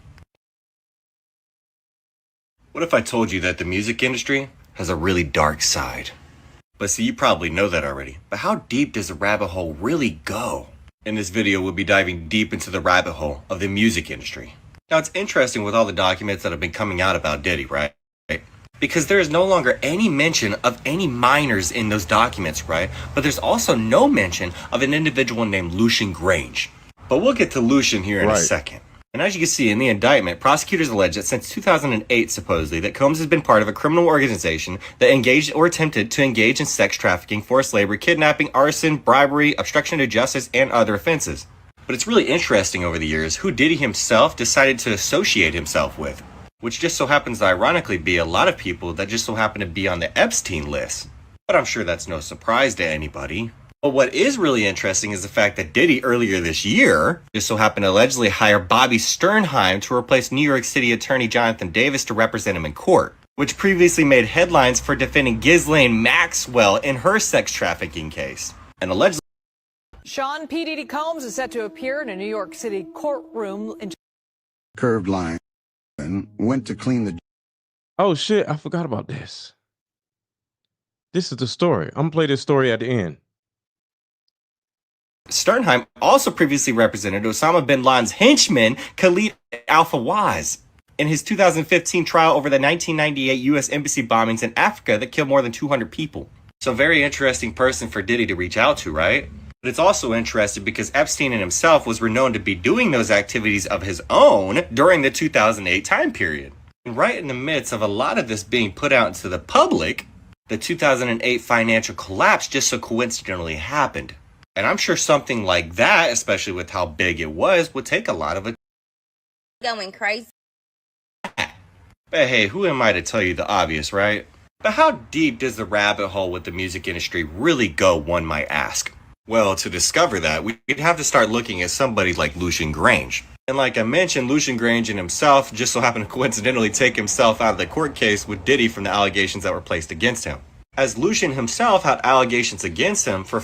What if I told you that the music industry has a really dark side? But see, you probably know that already. But how deep does the rabbit hole really go? In this video, we'll be diving deep into the rabbit hole of the music industry. Now, it's interesting with all the documents that have been coming out about Diddy, right? Because there is no longer any mention of any minors in those documents, right? But there's also no mention of an individual named Lucian Grange. But we'll get to Lucian here in a second. And as you can see in the indictment, prosecutors allege that since 2008, supposedly, that Combs has been part of a criminal organization that engaged or attempted to engage in sex trafficking, forced labor, kidnapping, arson, bribery, obstruction of justice, and other offenses. But it's really interesting over the years who Diddy himself decided to associate himself with, which just so happens to ironically be a lot of people that just so happen to be on the Epstein list. But I'm sure that's no surprise to anybody. But what is really interesting is the fact that Diddy earlier this year just so happened to allegedly hire Bobby Sternheim to replace New York City Attorney Jonathan Davis to represent him in court, which previously made headlines for defending Ghislaine Maxwell in her sex trafficking case. And allegedly, Sean P. Diddy Combs is set to appear in a New York City courtroom in curved line and went to clean the. Oh shit, I forgot about this. This is the story. I'm gonna play this story at the end. Sternheim also previously represented Osama bin Laden's henchman, Khalid al-Fawaz, in his 2015 trial over the 1998 U.S. embassy bombings in Africa that killed more than 200 people. So very interesting person for Diddy to reach out to, right? But it's also interesting because Epstein in himself was renowned to be doing those activities of his own during the 2008 time period. And right in the midst of a lot of this being put out into the public, the 2008 financial collapse just so coincidentally happened. And I'm sure something like that, especially with how big it was, would take a lot of it. Going crazy. But hey, who am I to tell you the obvious, right? But how deep does the rabbit hole with the music industry really go, one might ask? Well, to discover that, we'd have to start looking at somebody like Lucian Grange. And like I mentioned, Lucian Grange in himself just so happened to coincidentally take himself out of the court case with Diddy from the allegations that were placed against him. As Lucian himself had allegations against him for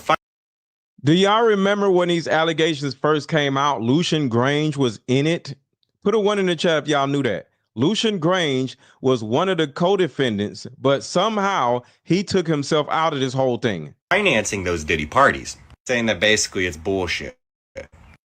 Do y'all remember when these allegations first came out? Lucian Grange was in it. Put a 1 in the chat if y'all knew that. Lucian Grange was one of the co-defendants, but somehow he took himself out of this whole thing. Financing those Diddy parties, saying that basically it's bullshit.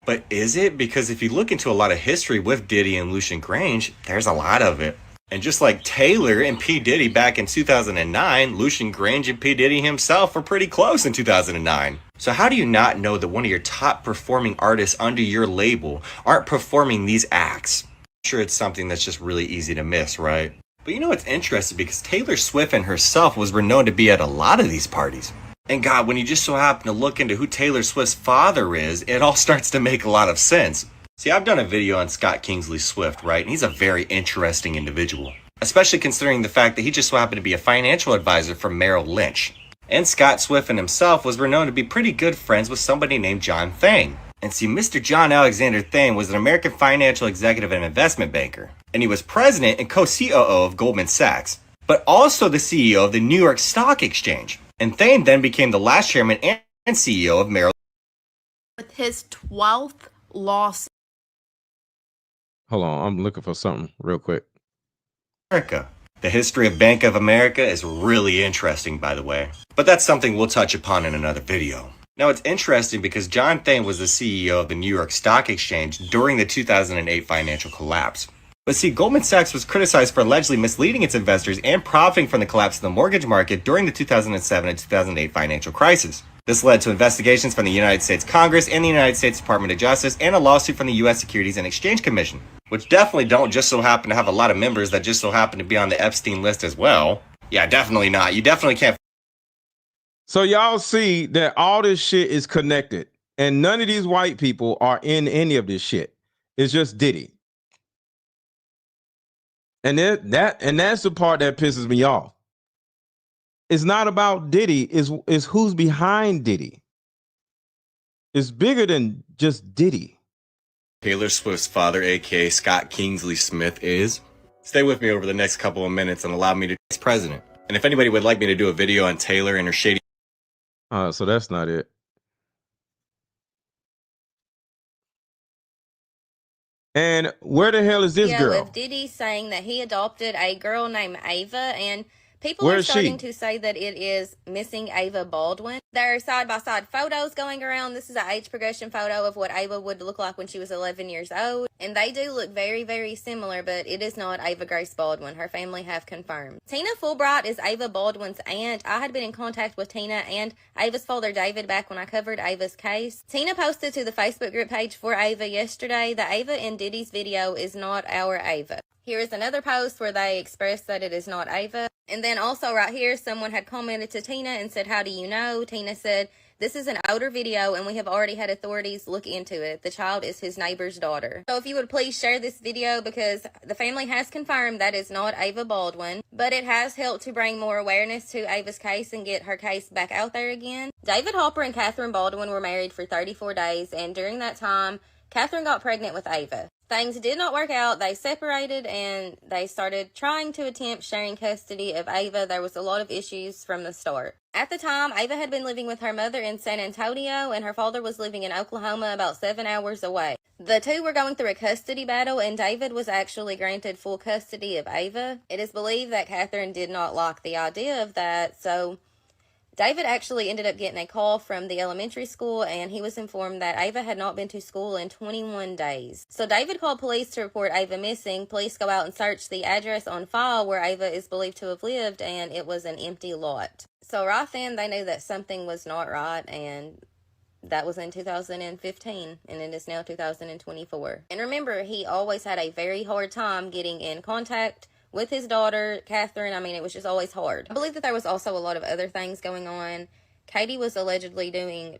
But is it? Because if you look into a lot of history with Diddy and Lucian Grange, there's a lot of it. And just like Taylor and P. Diddy back in 2009, Lucian Grange and P. Diddy himself were pretty close in 2009. So how do you not know that one of your top performing artists under your label aren't performing these acts? I'm sure it's something that's just really easy to miss, right? But you know what's interesting? Because Taylor Swift and herself was renowned to be at a lot of these parties. And God, when you just so happen to look into who Taylor Swift's father is, it all starts to make a lot of sense. See, I've done a video on Scott Kingsley Swift, right? And he's a very interesting individual, especially considering the fact that he just so happened to be a financial advisor for Merrill Lynch. And Scott Swift and himself was renowned to be pretty good friends with somebody named John Thane. And see, Mr. John Alexander Thane was an American financial executive and investment banker. And he was president and co-COO of Goldman Sachs, but also the CEO of the New York Stock Exchange. And Thane then became the last chairman and CEO of Merrill. With his 12th loss. Hold on, I'm looking for something real quick. America. The history of Bank of America is really interesting, by the way. But that's something we'll touch upon in another video. Now, it's interesting because John Thane was the CEO of the New York Stock Exchange during the 2008 financial collapse. But see, Goldman Sachs was criticized for allegedly misleading its investors and profiting from the collapse of the mortgage market during the 2007 and 2008 financial crisis. This led to investigations from the United States Congress and the United States Department of Justice and a lawsuit from the U.S. Securities and Exchange Commission, which definitely don't just so happen to have a lot of members that just so happen to be on the Epstein list as well. Yeah, definitely not. You definitely can't. So y'all see that all this shit is connected, and none of these white people are in any of this shit. It's just Diddy. And that's the part that pisses me off. It's not about Diddy, is who's behind Diddy. It's bigger than just Diddy. Taylor Swift's father, aka Scott Kingsley Smith, is. Stay with me over the next couple of minutes and allow me to be president. And if anybody would like me to do a video on Taylor and her shady. So that's not it. And where the hell is this girl? With Diddy saying that he adopted a girl named Ava, and people Where are is starting she? to say that it is missing Ava Baldwin. There are side-by-side photos going around. This is an age progression photo of what Ava would look like when she was 11 years old. And they do look very, very similar, but it is not Ava Grace Baldwin. Her family have confirmed. Tina Fulbright is Ava Baldwin's aunt. I had been in contact with Tina and Ava's father, David, back when I covered Ava's case. Tina posted to the Facebook group page for Ava yesterday that Ava in Diddy's video is not our Ava. Here is another post where they express that it is not Ava. And then also right here, someone had commented to Tina and said, "How do you know?" Tina said, "This is an older video and we have already had authorities look into it. The child is his neighbor's daughter." So if you would please share this video, because the family has confirmed that is not Ava Baldwin, but it has helped to bring more awareness to Ava's case and get her case back out there again. David Hopper and Catherine Baldwin were married for 34 days, and during that time, Catherine got pregnant with Ava. Things did not work out. They separated and they started trying to attempt sharing custody of Ava. There was a lot of issues from the start. At the time, Ava had been living with her mother in San Antonio and her father was living in Oklahoma about 7 hours away. The two were going through a custody battle and David was actually granted full custody of Ava. It is believed that Catherine did not like the idea of that, so David actually ended up getting a call from the elementary school and he was informed that Ava had not been to school in 21 days. So David called police to report Ava missing. Police go out and search the address on file where Ava is believed to have lived, and it was an empty lot. So right then they knew that something was not right, and that was in 2015 and it is now 2024. And remember, he always had a very hard time getting in contact with his daughter, Catherine. I mean, it was just always hard. I believe that there was also a lot of other things going on. Katie was allegedly doing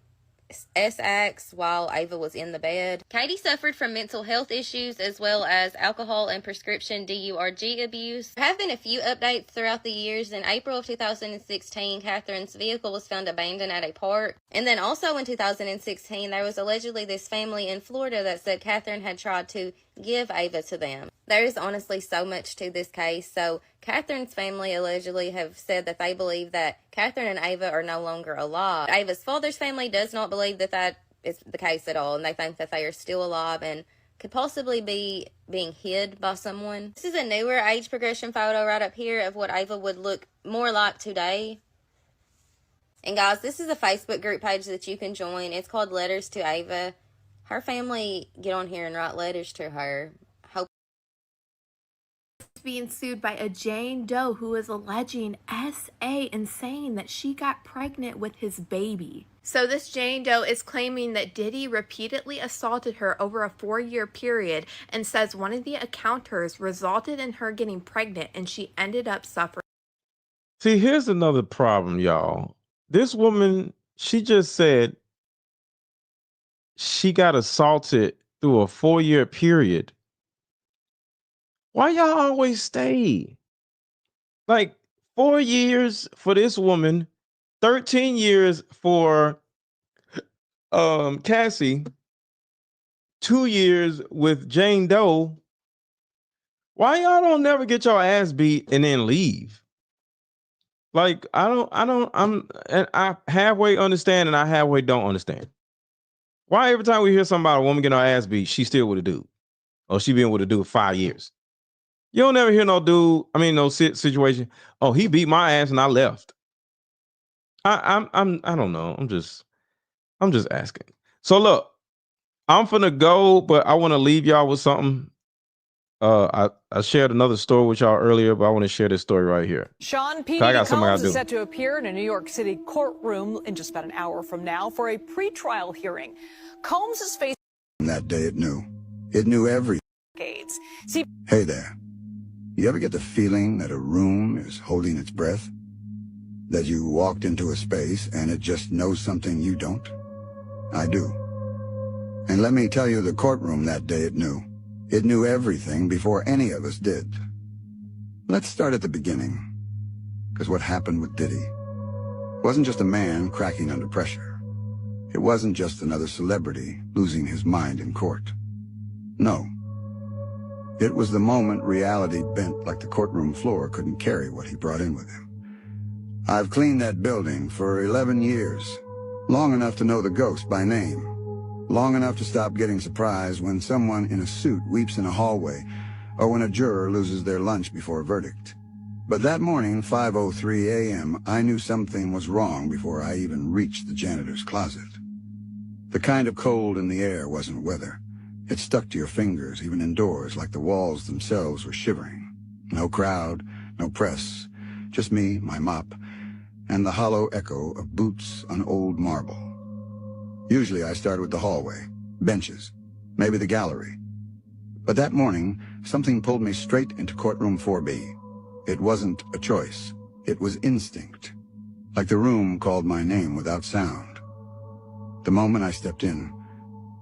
S-acts while Ava was in the bed. Katie suffered from mental health issues as well as alcohol and prescription DURG abuse. There have been a few updates throughout the years. In April of 2016, Catherine's vehicle was found abandoned at a park. And then also in 2016, there was allegedly this family in Florida that said Catherine had tried to give Ava to them. There is honestly so much to this case. So Catherine's family allegedly have said that they believe that Catherine and Ava are no longer alive. Ava's father's family does not believe that that is the case at all, and they think that they are still alive and could possibly be being hid by someone. This is a newer age progression photo right up here of what Ava would look more like today. And guys, this is a Facebook group page that you can join. It's called Letters to Ava. Her family get on here and write letters to her. Being sued by a Jane Doe who is alleging SA and saying that she got pregnant with his baby. So this Jane Doe is claiming that Diddy repeatedly assaulted her over a 4-year period and says one of the encounters resulted in her getting pregnant and she ended up suffering. See, here's another problem, y'all. This woman, she just said she got assaulted through a 4-year period. Why y'all always stay? Like 4 years for this woman, 13 years for Cassie, 2 years with Jane Doe. Why y'all don't never get your ass beat and then leave? Like I halfway understand and I halfway don't understand. Why every time we hear something about a woman getting her ass beat, she still with a dude, or she been with a dude 5 years? You don't never hear no dude. I mean, no situation. Oh, he beat my ass and I left. I don't know. I'm just asking. So look, I'm finna go, but I want to leave y'all with something. I shared another story with y'all earlier, but I want to share this story right here. Sean P. I Diddy got something I Combs do. is set to appear in a New York City courtroom in just about an hour from now for a pretrial hearing. Combs is facing That day it knew. It knew everything. decades. See, Hey there. You ever get the feeling that a room is holding its breath? That you walked into a space and it just knows something you don't? I do. And let me tell you, the courtroom that day it knew. It knew everything before any of us did. Let's start at the beginning. Because what happened with Diddy wasn't just a man cracking under pressure. It wasn't just another celebrity losing his mind in court. No. It was the moment reality bent like the courtroom floor couldn't carry what he brought in with him. I've cleaned that building for 11 years, long enough to know the ghost by name, long enough to stop getting surprised when someone in a suit weeps in a hallway, or when a juror loses their lunch before a verdict. But that morning, 5:03 a.m., I knew something was wrong before I even reached the janitor's closet. The kind of cold in the air wasn't weather. It stuck to your fingers, even indoors, like the walls themselves were shivering. No crowd, no press, just me, my mop, and the hollow echo of boots on old marble. Usually I start with the hallway, benches, maybe the gallery. But that morning, something pulled me straight into courtroom 4B. It wasn't a choice. It was instinct. Like the room called my name without sound. The moment I stepped in,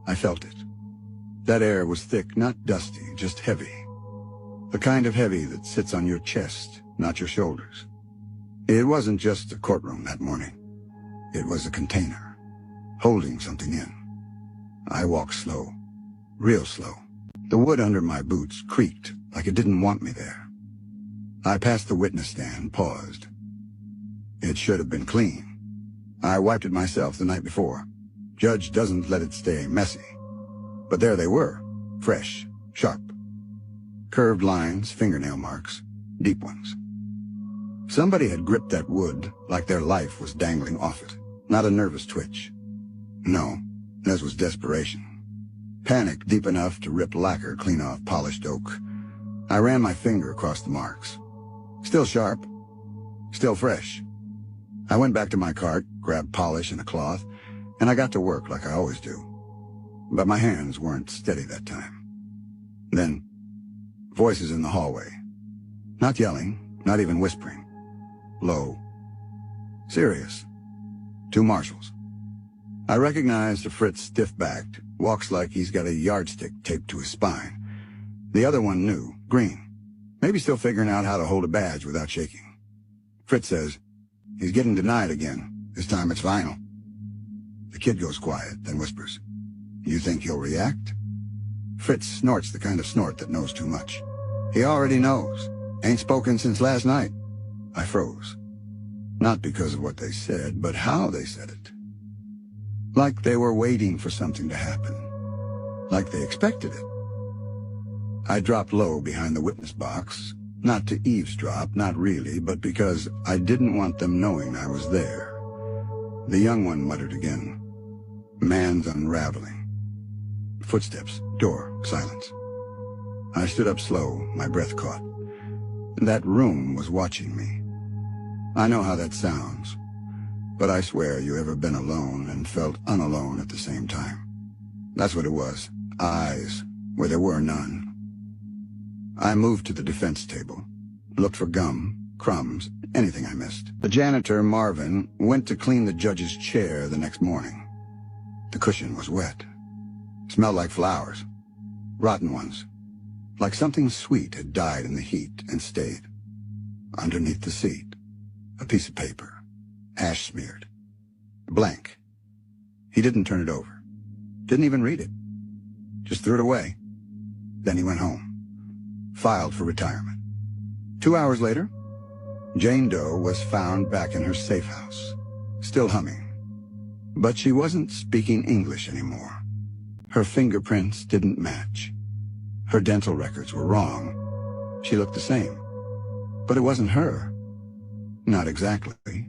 I felt it. That air was thick, not dusty, just heavy. The kind of heavy that sits on your chest, not your shoulders. It wasn't just a courtroom that morning. It was a container, holding something in. I walked slow, real slow. The wood under my boots creaked like it didn't want me there. I passed the witness stand, paused. It should have been clean. I wiped it myself the night before. Judge doesn't let it stay messy. But there they were, fresh, sharp. Curved lines, fingernail marks, deep ones. Somebody had gripped that wood like their life was dangling off it, not a nervous twitch. No, this was desperation. Panic deep enough to rip lacquer clean off polished oak. I ran my finger across the marks. Still sharp, still fresh. I went back to my cart, grabbed polish and a cloth, and I got to work like I always do. But my hands weren't steady that time. Then, voices in the hallway. Not yelling, not even whispering. Low. Serious. Two marshals. I recognized a Fritz stiff-backed, walks like he's got a yardstick taped to his spine. The other one knew, green. Maybe still figuring out how to hold a badge without shaking. Fritz says, he's getting denied again. This time it's final. The kid goes quiet, then whispers, you think he'll react? Fritz snorts the kind of snort that knows too much. He already knows. Ain't spoken since last night. I froze. Not because of what they said, but how they said it. Like they were waiting for something to happen. Like they expected it. I dropped low behind the witness box, not to eavesdrop, not really, but because I didn't want them knowing I was there. The young one muttered again. Man's unraveling. Footsteps, door, silence. I stood up slow, my breath caught. That room was watching me. I know how that sounds, but I swear you ever been alone and felt unalone at the same time. That's what it was. Eyes, where there were none. I moved to the defense table, looked for gum, crumbs, anything I missed. The janitor, Marvin, went to clean the judge's chair the next morning. The cushion was wet. Smelled like flowers. Rotten ones. Like something sweet had died in the heat and stayed. Underneath the seat, a piece of paper, ash smeared. Blank. He didn't turn it over. Didn't even read it. Just threw it away. Then he went home. Filed for retirement. 2 hours later, Jane Doe was found back in her safe house, still humming. But she wasn't speaking English anymore. Her fingerprints didn't match. Her dental records were wrong. She looked the same. But it wasn't her. Not exactly.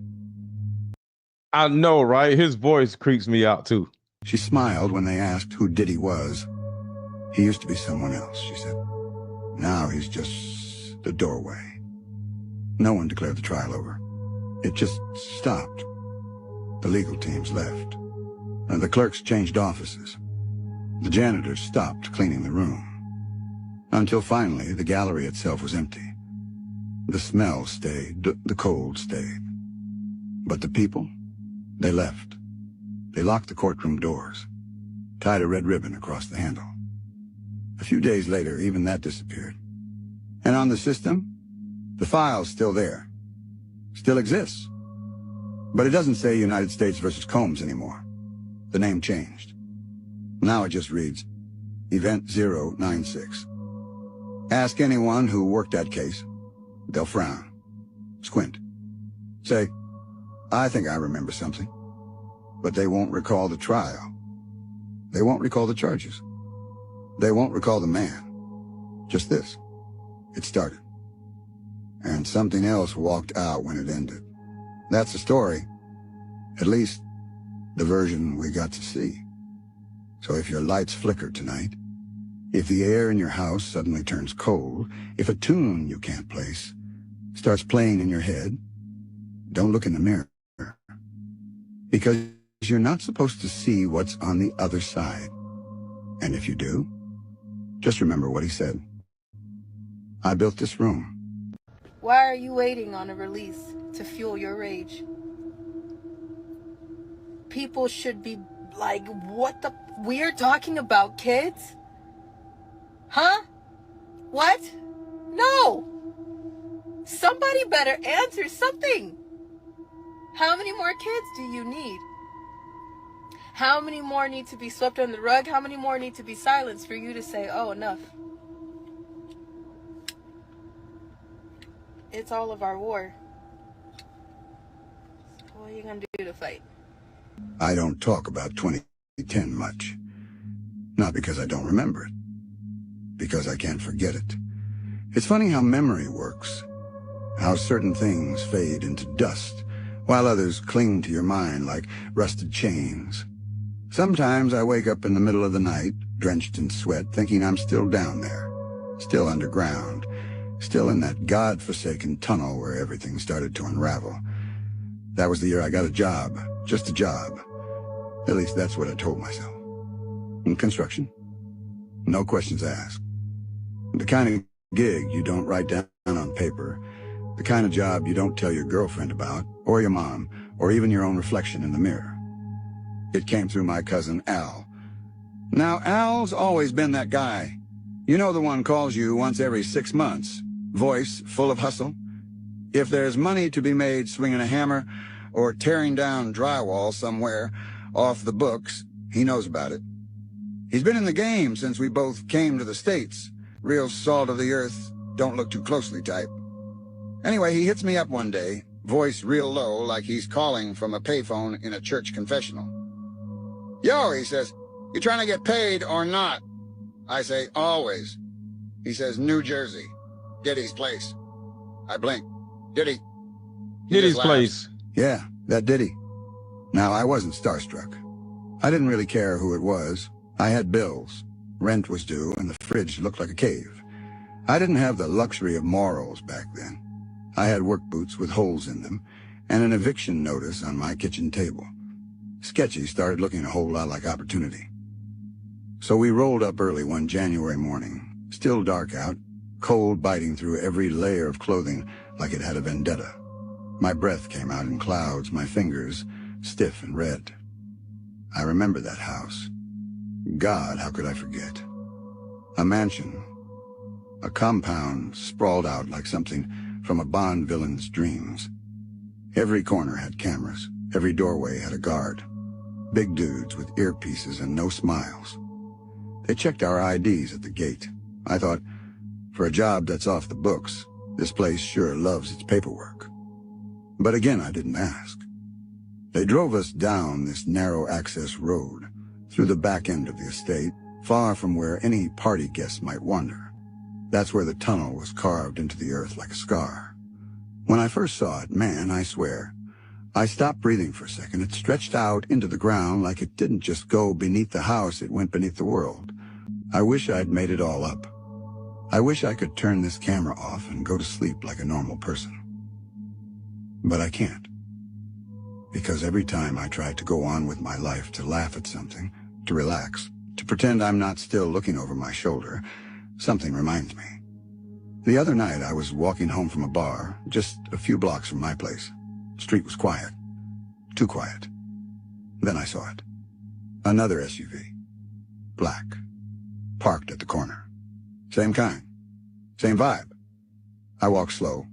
I know, right? His voice creeps me out, too. She smiled when they asked who Diddy was. He used to be someone else, she said. always just a doorway. No one declared the trial over. It just stopped. The legal teams left, and the clerks changed offices. The janitors stopped cleaning the room. Until finally, the gallery itself was empty. The smell stayed, the cold stayed. But the people, they left. They locked the courtroom doors, tied a red ribbon across the handle. A few days later, even that disappeared. And on the system, the file's still there. Still exists. But it doesn't say United States versus Combs anymore. The name changed. Now it just reads, Event 096. Ask anyone who worked that case. They'll frown, squint, say, I think I remember something. But they won't recall the trial. They won't recall the charges. They won't recall the man. Just this. It started. And something else walked out when it ended. That's the story. At least, the version we got to see. So if your lights flicker tonight, if the air in your house suddenly turns cold, if a tune you can't place starts playing in your head, don't look in the mirror. Because you're not supposed to see what's on the other side. And if you do, just remember what he said. I built this room. Why are you waiting on a release to fuel your rage? People should be like, what the? We're talking about kids? Huh? What? No! Somebody better answer something! How many more kids do you need? How many more need to be swept under the rug? How many more need to be silenced for you to say, oh, enough? It's all of our war. So what are you gonna do to fight? I don't talk about 2010 much. Not because I don't remember it. Because I can't forget it. It's funny how memory works. How certain things fade into dust, while others cling to your mind like rusted chains. Sometimes I wake up in the middle of the night, drenched in sweat, thinking I'm still down there, still underground, still in that God-forsaken tunnel where everything started to unravel. That was the year I got a job, just a job. At least that's what I told myself. In construction. No questions asked. The kind of gig you don't write down on paper. The kind of job you don't tell your girlfriend about, or your mom, or even your own reflection in the mirror. It came through my cousin, Al. Now, Al's always been that guy. You know, the one calls you once every 6 months. Voice full of hustle. If there's money to be made swinging a hammer or tearing down drywall somewhere off the books, he knows about it. He's been in the game since we both came to the States. Real salt of the earth, don't look too closely type. Anyway, he hits me up one day, voice real low like he's calling from a payphone in a church confessional. Yo, he says, you trying to get paid or not? I say, always. He says, New Jersey, Diddy's place. I blink. Diddy. Diddy's place. Yeah, that Diddy. Now, I wasn't starstruck. I didn't really care who it was. I had bills. Rent was due, and the fridge looked like a cave. I didn't have the luxury of morals back then. I had work boots with holes in them, and an eviction notice on my kitchen table. Sketchy started looking a whole lot like opportunity. So we rolled up early one January morning, still dark out, cold biting through every layer of clothing like it had a vendetta. My breath came out in clouds, my fingers stiff and red. I remember that house. God, how could I forget? A mansion, a compound sprawled out like something from a Bond villain's dreams. Every corner had cameras, every doorway had a guard. Big dudes with earpieces and no smiles. They checked our IDs at the gate. I thought, for a job that's off the books, this place sure loves its paperwork. But again, I didn't ask. They drove us down this narrow access road, through the back end of the estate, far from where any party guest might wander. That's where the tunnel was carved into the earth like a scar. When I first saw it, man, I swear, I stopped breathing for a second. It stretched out into the ground like it didn't just go beneath the house, it went beneath the world. I wish I'd made it all up. I wish I could turn this camera off and go to sleep like a normal person. But I can't. Because every time I try to go on with my life, to laugh at something, to relax, to pretend I'm not still looking over my shoulder, something reminds me. The other night I was walking home from a bar, just a few blocks from my place. The street was quiet. Too quiet. Then I saw it. Another SUV. Black. Parked at the corner. Same kind. Same vibe. I walked slow.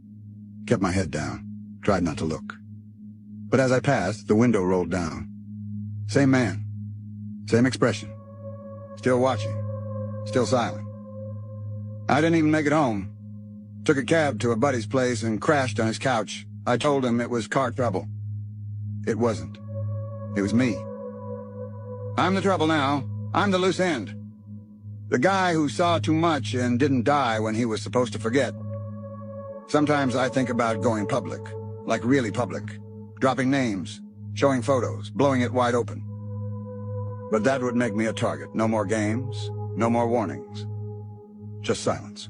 Kept my head down. Tried not to look. But as I passed, the window rolled down. Same man. Same expression. Still watching. Still silent. I didn't even make it home. Took a cab to a buddy's place and crashed on his couch. I told him it was car trouble. It wasn't. It was me. I'm the trouble now. I'm the loose end. The guy who saw too much and didn't die when he was supposed to forget. Sometimes I think about going public, like really public, dropping names, showing photos, blowing it wide open. But that would make me a target. No more games, no more warnings. Just silence.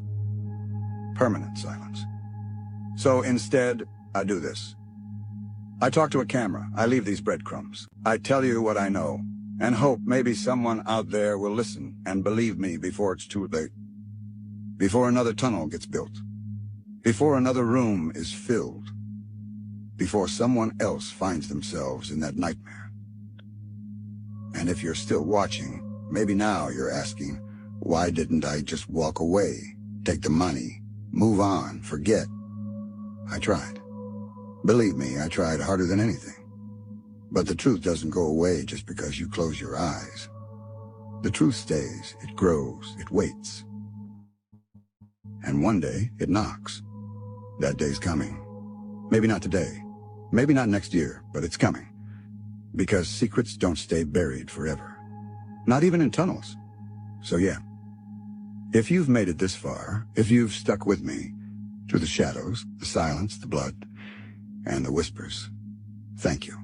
Permanent silence. So instead, I do this. I talk to a camera. I leave these breadcrumbs. I tell you what I know, and hope maybe someone out there will listen and believe me before it's too late. Before another tunnel gets built. Before another room is filled. Before someone else finds themselves in that nightmare. And if you're still watching, maybe now you're asking, why didn't I just walk away, take the money, move on, forget? I tried. Believe me, I tried harder than anything. But the truth doesn't go away just because you close your eyes. The truth stays, it grows, it waits. And one day, it knocks. That day's coming. Maybe not today, maybe not next year, but it's coming. Because secrets don't stay buried forever. Not even in tunnels. So yeah. If you've made it this far, if you've stuck with me, through the shadows, the silence, the blood, and the whispers, thank you.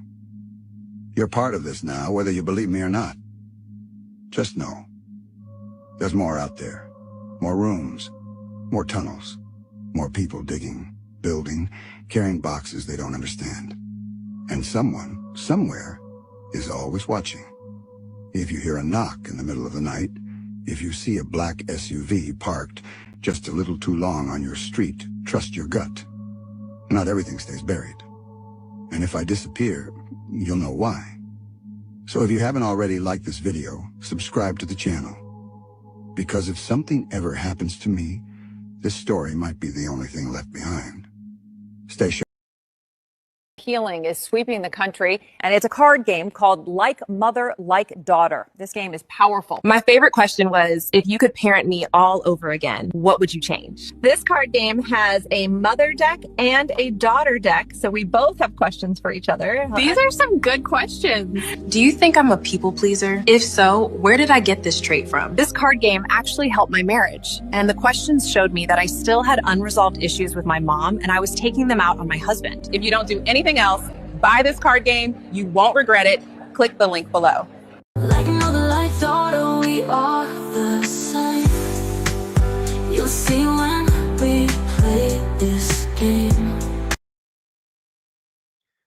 You're part of this now, whether you believe me or not. Just know, there's more out there. More rooms, more tunnels, more people digging, building, carrying boxes they don't understand. And someone, somewhere, is always watching. If you hear a knock in the middle of the night, if you see a black SUV parked just a little too long on your street, trust your gut. Not everything stays buried. And if I disappear, you'll know why. So if you haven't already liked this video, subscribe to the channel. Because if something ever happens to me, this story might be the only thing left behind. Stay sharp. Healing is sweeping the country, and it's a card game called Like Mother, Like Daughter. This game is powerful. My favorite question was, if you could parent me all over again, what would you change? This card game has a mother deck and a daughter deck, so we both have questions for each other. These are some good questions. Do you think I'm a people pleaser? If so, where did I get this trait from? This card game actually helped my marriage, and the questions showed me that I still had unresolved issues with my mom, and I was taking them out on my husband. If you don't do anything else, buy this card game. You won't regret it. Click the link below. Like mother, like daughter, we are the same. You'll see when we play this game.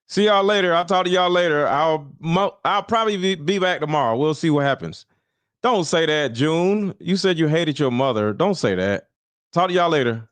See y'all later. I'll talk to y'all later. I'll probably be back tomorrow. We'll see what happens. Don't say that, June. You said you hated your mother. Don't say that. Talk to y'all later.